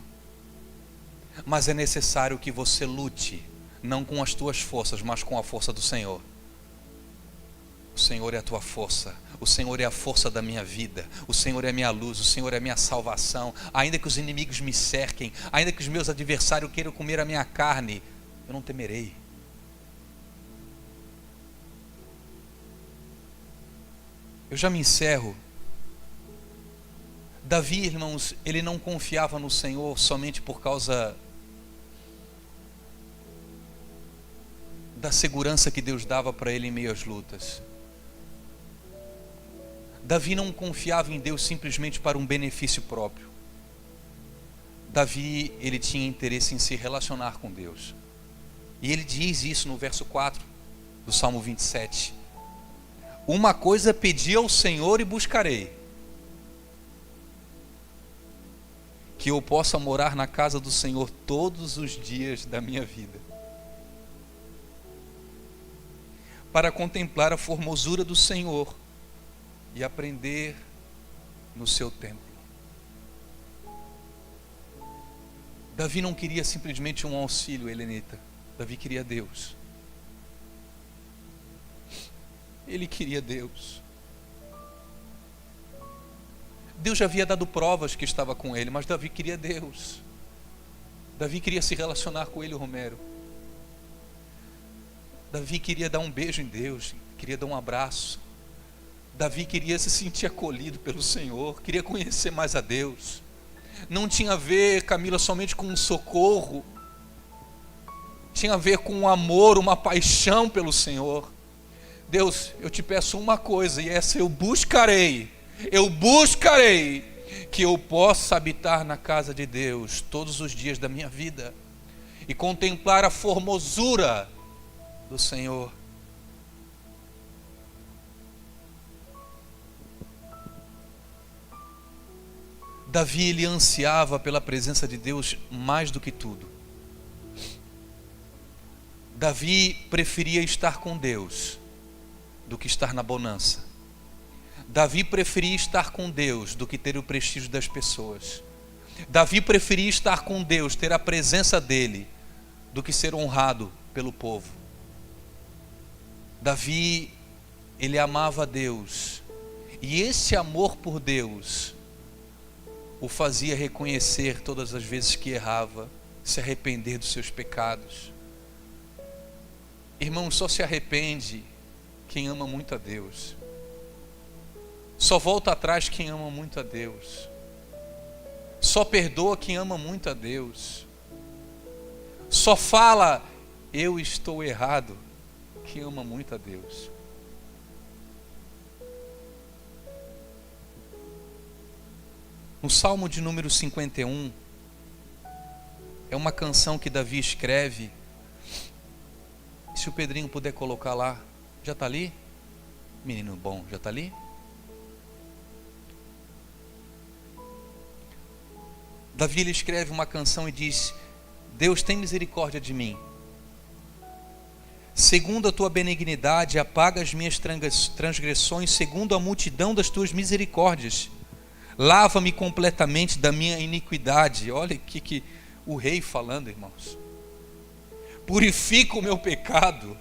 Mas é necessário que você lute, não com as tuas forças, mas com a força do Senhor. O Senhor é a tua força, o Senhor é a força da minha vida, o Senhor é a minha luz, o Senhor é a minha salvação. Ainda que os inimigos me cerquem, ainda que os meus adversários queiram comer a minha carne, eu não temerei. Eu já me encerro. Davi, irmãos, ele não confiava no Senhor somente por causa da segurança que Deus dava para ele em meio às lutas. Davi não confiava em Deus simplesmente para um benefício próprio. Davi, ele tinha interesse em se relacionar com Deus. E ele diz isso no verso 4 do Salmo 27. Uma coisa pedi ao Senhor e buscarei: que eu possa morar na casa do Senhor todos os dias da minha vida, para contemplar a formosura do Senhor e aprender no seu templo. Davi não queria simplesmente um auxílio, Helenita. Davi queria Deus. Ele queria Deus. Deus já havia dado provas que estava com ele, mas Davi queria Deus. Davi queria se relacionar com ele, Romero. Davi queria dar um beijo em Deus, queria dar um abraço. Davi queria se sentir acolhido pelo Senhor, queria conhecer mais a Deus. Não tinha a ver, Camila, somente com um socorro. Tinha a ver com um amor, uma paixão pelo Senhor. Deus, eu te peço uma coisa, e essa eu buscarei, que eu possa habitar na casa de Deus todos os dias da minha vida e contemplar a formosura do Senhor. Davi, ele ansiava pela presença de Deus mais do que tudo. Davi preferia estar com Deus do que estar na bonança. Davi preferia estar com Deus do que ter o prestígio das pessoas. Davi preferia estar com Deus, ter a presença dele, do que ser honrado pelo povo. Davi, ele amava a Deus, e esse amor por Deus o fazia reconhecer todas as vezes que errava, se arrepender dos seus pecados. Irmão, só se arrepende quem ama muito a Deus. Só volta atrás quem ama muito a Deus. Só perdoa quem ama muito a Deus. Só fala, eu estou errado, quem ama muito a Deus. No Salmo de número 51, é uma canção que Davi escreve. Se o Pedrinho puder colocar lá, já está ali? Menino bom, já está ali? Davi ele escreve uma canção e diz: Deus, tem misericórdia de mim. Segundo a tua benignidade, apaga as minhas transgressões, segundo a multidão das tuas misericórdias. Lava-me completamente da minha iniquidade. Olha que o rei falando, irmãos. Purifica o meu pecado,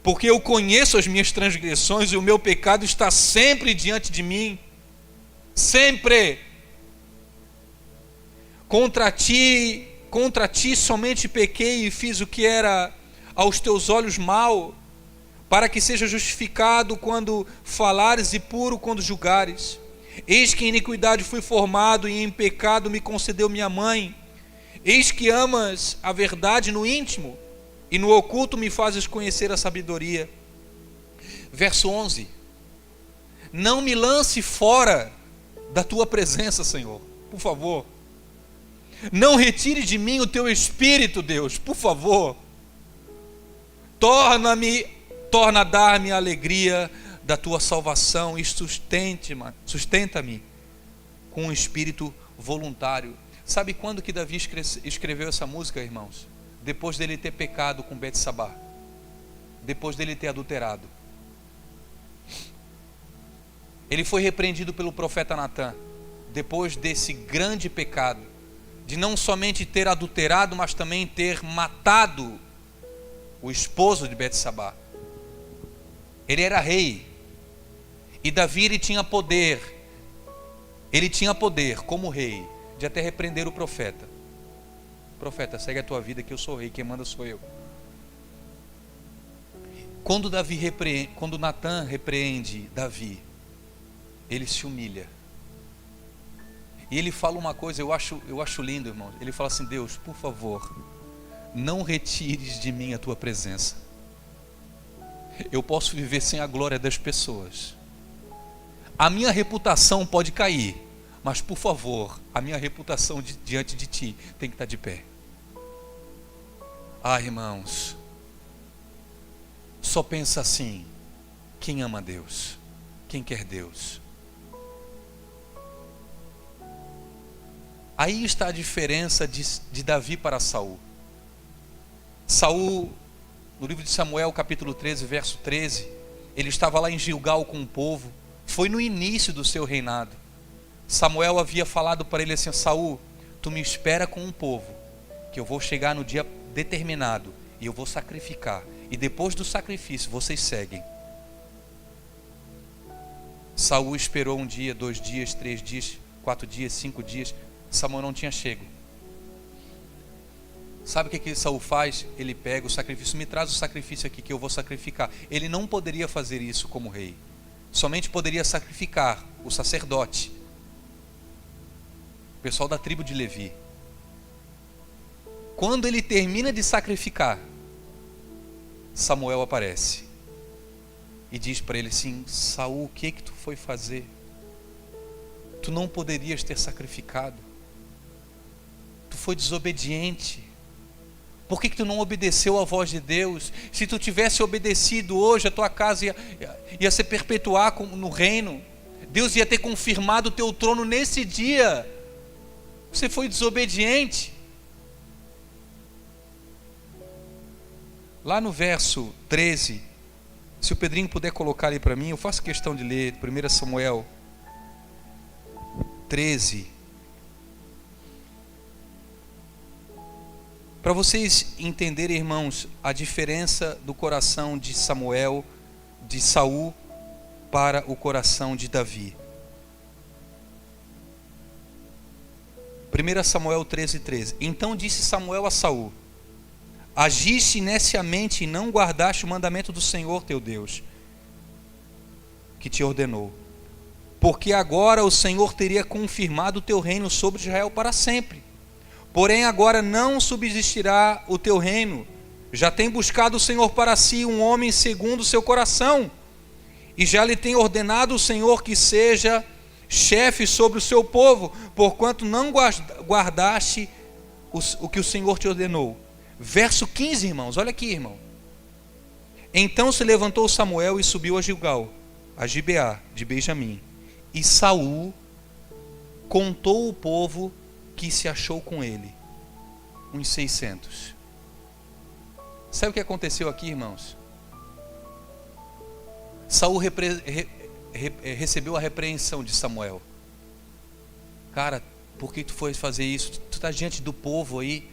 porque eu conheço as minhas transgressões e o meu pecado está sempre diante de mim. Sempre. Contra ti somente pequei e fiz o que era aos teus olhos mal, para que seja justificado quando falares e puro quando julgares. Eis que em iniquidade fui formado e em pecado me concedeu minha mãe. Eis que amas a verdade no íntimo e no oculto me fazes conhecer a sabedoria. Verso 11. Não me lance fora da tua presença, Senhor, por favor. Não retire de mim o teu espírito, Deus, por favor. Torna a dar-me a alegria da tua salvação e sustenta-me com um espírito voluntário. Sabe quando que Davi escreveu essa música, irmãos? Depois dele ter pecado com Betsabá, depois dele ter adulterado. Ele foi repreendido pelo profeta Natã, depois desse grande pecado, de não somente ter adulterado, mas também ter matado o esposo de Betsabá. Ele era rei, e Davi ele tinha poder como rei, de até repreender o profeta. Profeta, segue a tua vida que eu sou rei, quem manda sou eu. Quando Natã repreende Davi, ele se humilha. E ele fala uma coisa, eu acho lindo, irmão. Ele fala assim: Deus, por favor, não retires de mim a tua presença. Eu posso viver sem a glória das pessoas. A minha reputação pode cair, mas por favor, a minha reputação diante de ti tem que estar de pé. Ah, irmãos, só pensa assim: quem ama Deus? Quem quer Deus? Aí está a diferença de Davi para Saul. Saul, no livro de Samuel, capítulo 13, verso 13, ele estava lá em Gilgal com o povo. Foi no início do seu reinado. Samuel havia falado para ele assim: Saul, tu me espera com um povo, que eu vou chegar no dia determinado e eu vou sacrificar, e depois do sacrifício vocês seguem. Saul esperou 1 dia, 2 dias, 3 dias, 4 dias, 5 dias. Samuel não tinha chego. Sabe o que Saul faz? Ele pega o sacrifício: me traz o sacrifício aqui que eu vou sacrificar. Ele não poderia fazer isso como rei. Somente poderia sacrificar o sacerdote, o pessoal da tribo de Levi. Quando ele termina de sacrificar, Samuel aparece e diz para ele assim: Saul, o que tu foi fazer? Tu não poderias ter sacrificado. Tu foi desobediente. Por que tu não obedeceu à voz de Deus? Se tu tivesse obedecido hoje, a tua casa ia se perpetuar no reino. Deus ia ter confirmado o teu trono nesse dia. Você foi desobediente. Lá no verso 13, se o Pedrinho puder colocar ali para mim, eu faço questão de ler 1 Samuel 13. Para vocês entenderem, irmãos, a diferença do coração de Saul, para o coração de Davi. 1 Samuel 13:13. Então disse Samuel a Saul: agiste neciamente e não guardaste o mandamento do Senhor teu Deus, que te ordenou. Porque agora o Senhor teria confirmado o teu reino sobre Israel para sempre. Porém agora não subsistirá o teu reino. Já tem buscado o Senhor para si um homem segundo o seu coração, e já lhe tem ordenado o Senhor que seja chefe sobre o seu povo, porquanto não guardaste o que o Senhor te ordenou. Verso 15, irmãos, olha aqui, irmão. Então se levantou Samuel e subiu a Gilgal, a Gibeá de Benjamim, e Saul contou o povo que se achou com ele, uns 600. Sabe o que aconteceu aqui, irmãos? Saul recebeu a repreensão de Samuel. Cara, por que tu foi fazer isso? Tu está diante do povo aí.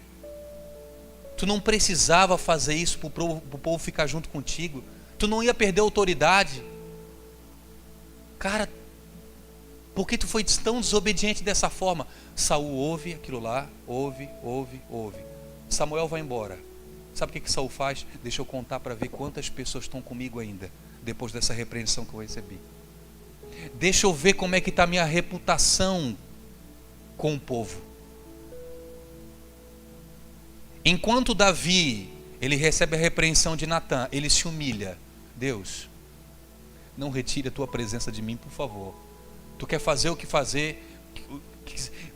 Tu não precisava fazer isso para o povo ficar junto contigo. Tu não ia perder a autoridade. Cara, por que tu foi tão desobediente dessa forma? Saul ouve aquilo lá, ouve. Samuel vai embora. Sabe o que Saul faz? Deixa eu contar para ver quantas pessoas estão comigo ainda, depois dessa repreensão que eu recebi. Deixa eu ver como é que está a minha reputação com o povo. Enquanto Davi, ele recebe a repreensão de Natã, ele se humilha. Deus, não retire a tua presença de mim, por favor. Tu quer fazer o que fazer,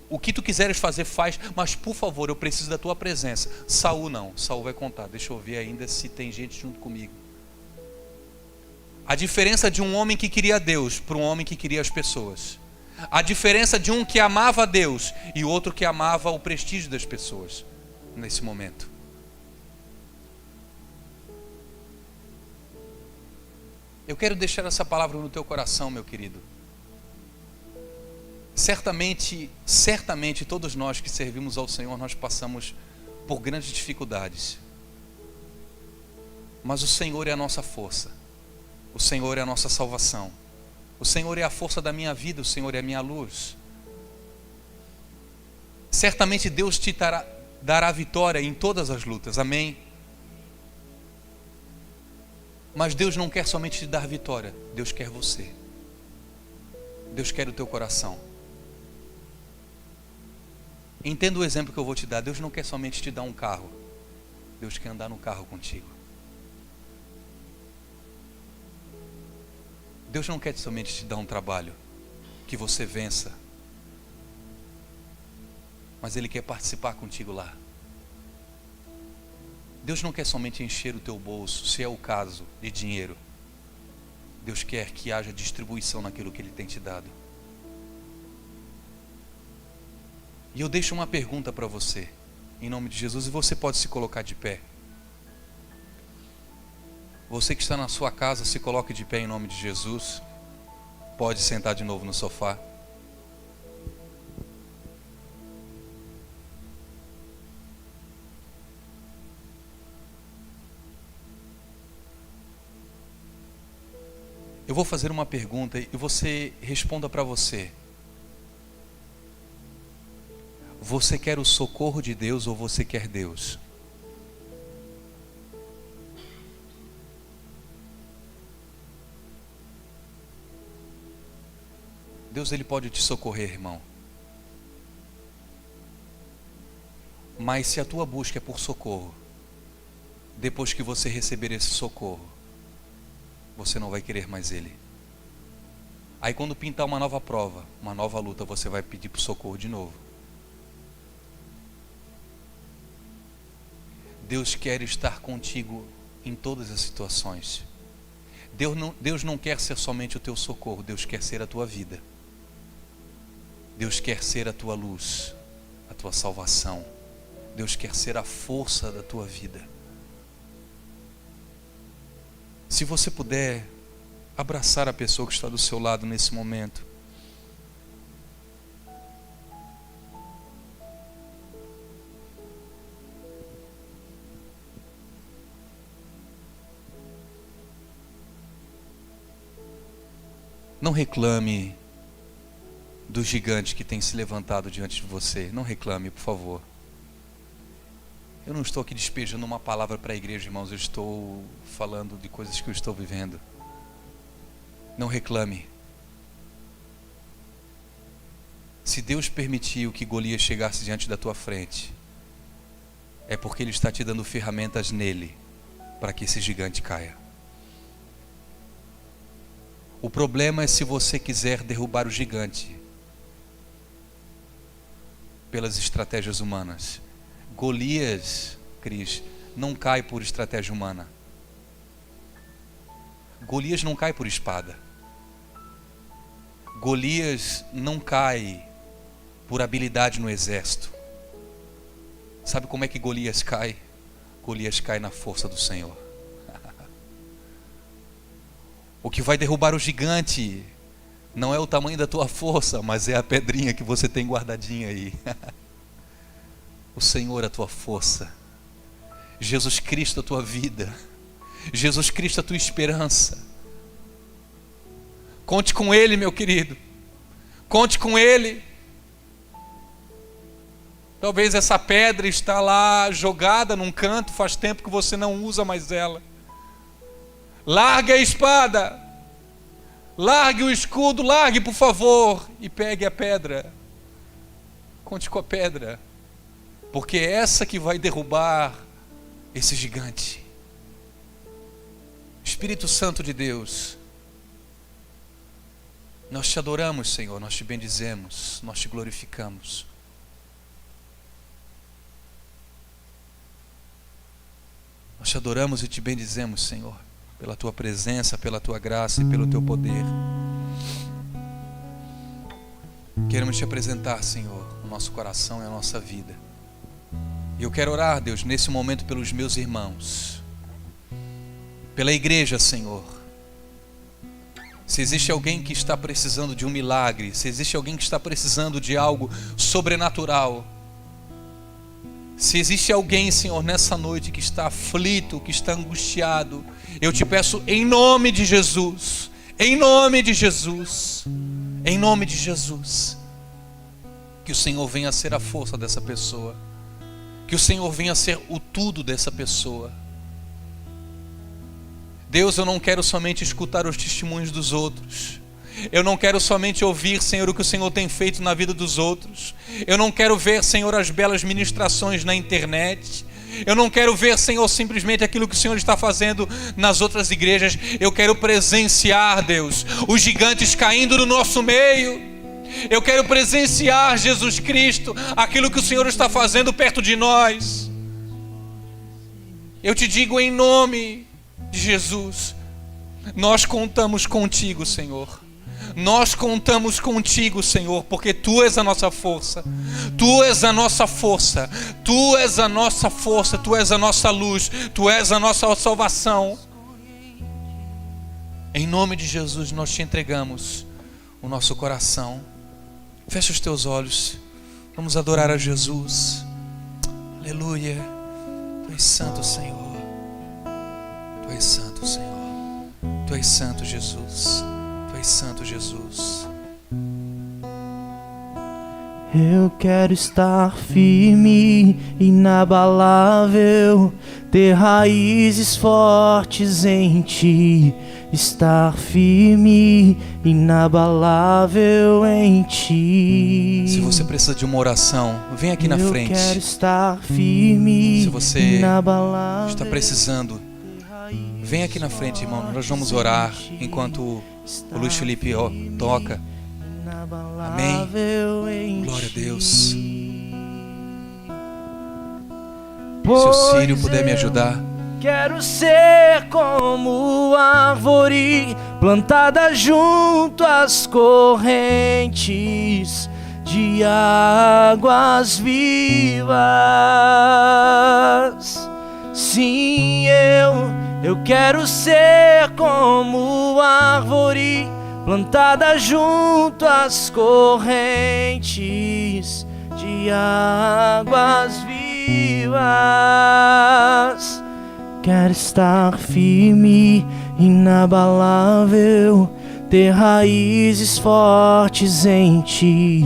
o que tu quiseres fazer, faz, mas por favor, eu preciso da tua presença. Saul não, Saul vai contar, deixa eu ver ainda se tem gente junto comigo. A diferença de um homem que queria Deus para um homem que queria as pessoas. A diferença de um que amava Deus e outro que amava o prestígio das pessoas nesse momento. Eu quero deixar essa palavra no teu coração, meu querido. Certamente todos nós que servimos ao Senhor, nós passamos por grandes dificuldades. Mas o Senhor é a nossa força. O Senhor é a nossa salvação. O Senhor é a força da minha vida, o Senhor é a minha luz. Certamente Deus te dará vitória em todas as lutas, amém? Mas Deus não quer somente te dar vitória, Deus quer você. Deus quer o teu coração. Entenda o exemplo que eu vou te dar. Deus não quer somente te dar um carro, Deus quer andar no carro contigo. Deus não quer somente te dar um trabalho, que você vença, mas Ele quer participar contigo lá. Deus não quer somente encher o teu bolso, se é o caso, de dinheiro. Deus quer que haja distribuição naquilo que Ele tem te dado. E eu deixo uma pergunta para você, em nome de Jesus, e você pode se colocar de pé. Você que está na sua casa, se coloque de pé em nome de Jesus. Pode sentar de novo no sofá. Eu vou fazer uma pergunta e você responda para você. Você quer o socorro de Deus ou você quer Deus? Deus, Ele pode te socorrer, irmão. Mas se a tua busca é por socorro, depois que você receber esse socorro, você não vai querer mais Ele. Aí quando pintar uma nova prova, uma nova luta, você vai pedir por socorro de novo. Deus quer estar contigo em todas as situações. Deus não quer ser somente o teu socorro, Deus quer ser a tua vida. Deus quer ser a tua luz, a tua salvação. Deus quer ser a força da tua vida. Se você puder abraçar a pessoa que está do seu lado nesse momento. Não reclame do gigante que tem se levantado diante de você. Não reclame, por favor. Eu não estou aqui despejando uma palavra para a igreja, irmãos. Eu estou falando de coisas que eu estou vivendo. Não reclame. Se Deus permitiu que Golias chegasse diante da tua frente, é porque Ele está te dando ferramentas nele para que esse gigante caia. O problema é se você quiser derrubar o gigante pelas estratégias humanas. Golias, Cris, não cai por estratégia humana. Golias não cai por espada. Golias não cai por habilidade no exército. Sabe como é que Golias cai? Golias cai na força do Senhor. O que vai derrubar o gigante não é o tamanho da tua força, mas é a pedrinha que você tem guardadinha aí. O Senhor é a tua força. Jesus Cristo a tua vida. Jesus Cristo a tua esperança. Conte com Ele, meu querido. Conte com Ele. Talvez essa pedra está lá jogada num canto, faz tempo que você não usa mais ela. Largue a espada. Largue o escudo, largue por favor e pegue a pedra. Conte com a pedra, porque é essa que vai derrubar esse gigante. Espírito Santo de Deus, nós te adoramos, Senhor, nós te bendizemos, nós te glorificamos. Nós te adoramos e te bendizemos, Senhor, pela tua presença, pela tua graça e pelo teu poder. Queremos te apresentar, Senhor, o nosso coração e a nossa vida. E eu quero orar, Deus, nesse momento pelos meus irmãos, pela igreja, Senhor. Se existe alguém que está precisando de um milagre, se existe alguém que está precisando de algo sobrenatural, se existe alguém, Senhor, nessa noite que está aflito, que está angustiado, eu te peço em nome de Jesus, em nome de Jesus, em nome de Jesus, que o Senhor venha a ser a força dessa pessoa, que o Senhor venha a ser o tudo dessa pessoa. Deus, eu não quero somente escutar os testemunhos dos outros. Eu não quero somente ouvir, Senhor, o que o Senhor tem feito na vida dos outros. Eu não quero ver, Senhor, as belas ministrações na internet. Eu não quero ver, Senhor, simplesmente aquilo que o Senhor está fazendo nas outras igrejas. Eu quero presenciar, Deus, os gigantes caindo no nosso meio. Eu quero presenciar, Jesus Cristo, aquilo que o Senhor está fazendo perto de nós. Eu te digo em nome de Jesus, nós contamos contigo, Senhor. Nós contamos contigo, Senhor, porque Tu és a nossa força. Tu és a nossa força. Tu és a nossa força. Tu és a nossa luz. Tu és a nossa salvação. Em nome de Jesus, nós te entregamos o nosso coração. Fecha os teus olhos. Vamos adorar a Jesus. Aleluia. Tu és santo, Senhor. Tu és santo, Senhor. Tu és santo, Jesus. Tu és santo, Jesus. Eu quero estar firme, inabalável, ter raízes fortes em Ti. Estar firme, inabalável em Ti. Se você precisa de uma oração, vem aqui na frente. Eu quero estar firme, se você inabalável, está precisando, vem aqui na frente, irmão. Nós vamos orar enquanto o Luiz Felipe toca. Amém. Glória a Deus. Se o Sírio puder me ajudar. Quero ser como árvore plantada junto às correntes de águas vivas. Sim, eu quero ser como árvore plantada junto às correntes de águas vivas. Quero estar firme, inabalável, ter raízes fortes em Ti.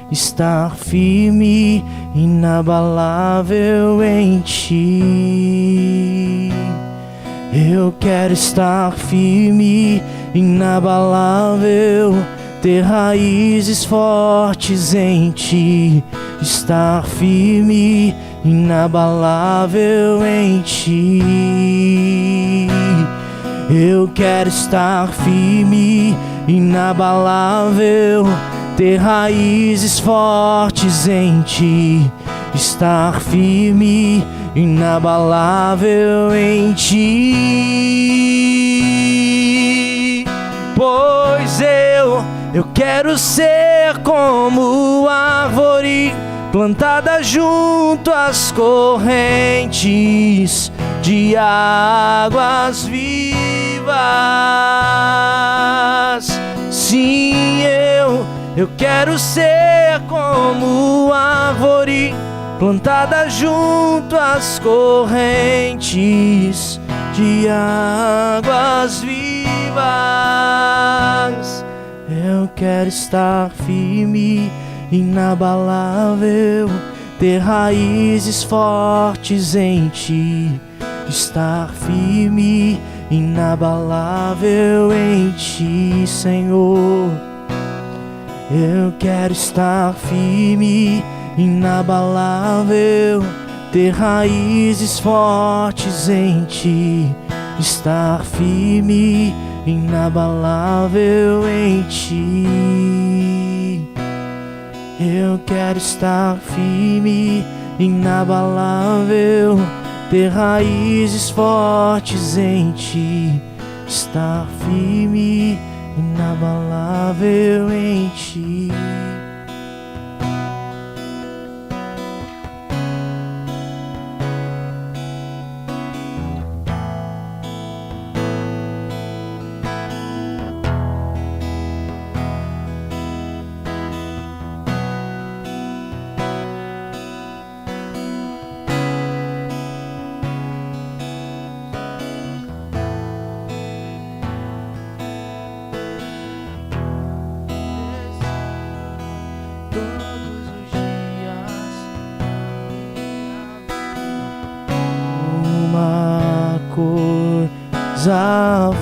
Estar firme, inabalável em Ti. Eu quero estar firme, inabalável, ter raízes fortes em Ti. Estar firme, inabalável em Ti. Eu quero estar firme, inabalável, ter raízes fortes em Ti. Estar firme, inabalável em Ti. Pois Eu quero ser como árvore plantada junto às correntes de águas vivas. Sim, eu quero ser como árvore plantada junto às correntes de águas vivas. Eu quero estar firme, inabalável, ter raízes fortes em ti. Estar firme, inabalável em ti, Senhor. Eu quero estar firme, inabalável, ter raízes fortes em ti. Estar firme, inabalável em ti. Eu quero estar firme, inabalável, ter raízes fortes em ti. Estar firme, inabalável em ti.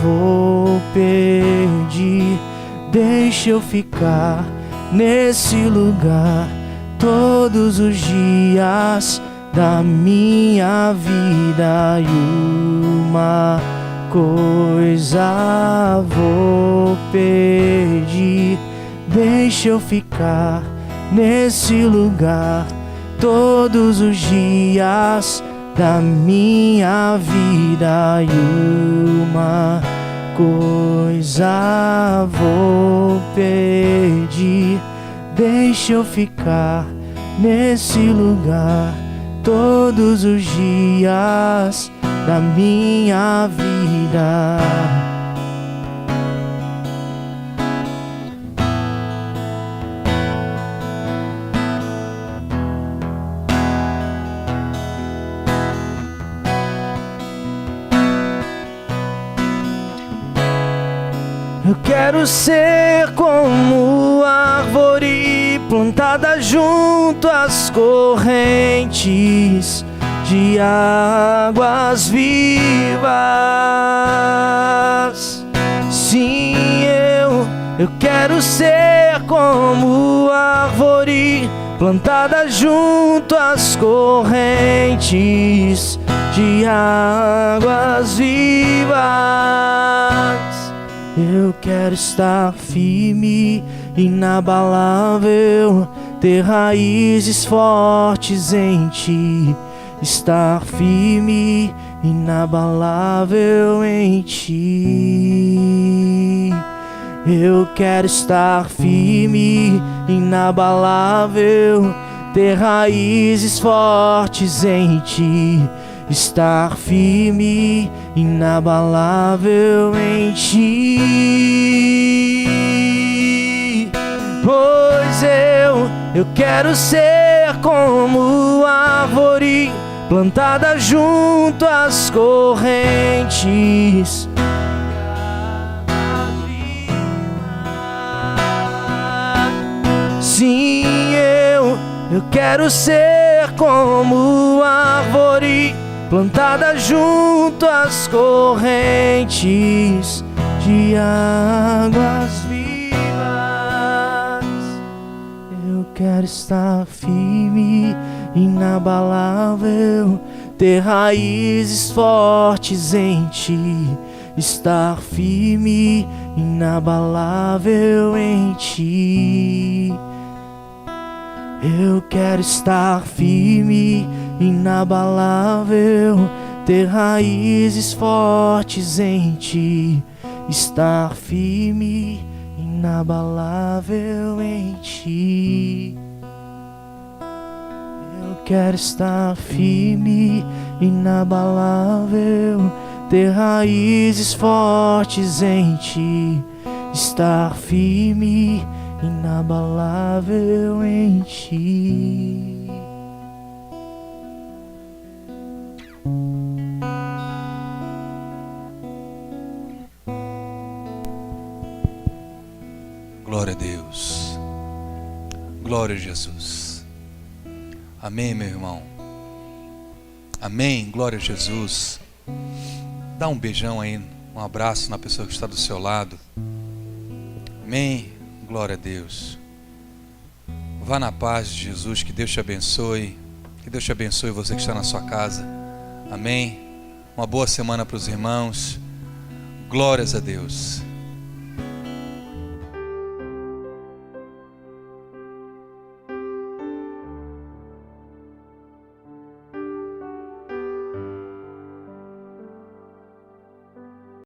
Vou pedir, deixa eu ficar nesse lugar todos os dias da minha vida. E uma coisa vou pedir, deixa eu ficar nesse lugar todos os dias da minha vida. E uma coisa vou pedir, deixa eu ficar nesse lugar todos os dias da minha vida. Eu quero ser como árvore plantada junto às correntes de águas vivas. Sim, eu quero ser como árvore plantada junto às correntes de águas vivas. Eu quero estar firme, inabalável, ter raízes fortes em ti. Estar firme, inabalável em ti. Eu quero estar firme, inabalável, ter raízes fortes em ti. Estar firme, inabalável em ti. Pois eu quero ser como árvore plantada junto às correntes. Sim, eu quero ser como árvore plantada junto às correntes de águas vivas. Eu quero estar firme, inabalável, ter raízes fortes em ti. Estar firme, inabalável em ti. Eu quero estar firme, inabalável, ter raízes fortes em ti. Estar firme, inabalável. inabalável em ti. Eu quero estar firme, inabalável, ter raízes fortes em ti. Estar firme, inabalável em ti. Glória a Deus. Glória a Jesus. Amém, meu irmão. Amém. Glória a Jesus. Dá um beijão aí, um abraço na pessoa que está do seu lado. Amém. Glória a Deus. Vá na paz de Jesus. Que Deus te abençoe. Que Deus te abençoe você que está na sua casa. Amém. Uma boa semana para os irmãos. Glórias a Deus.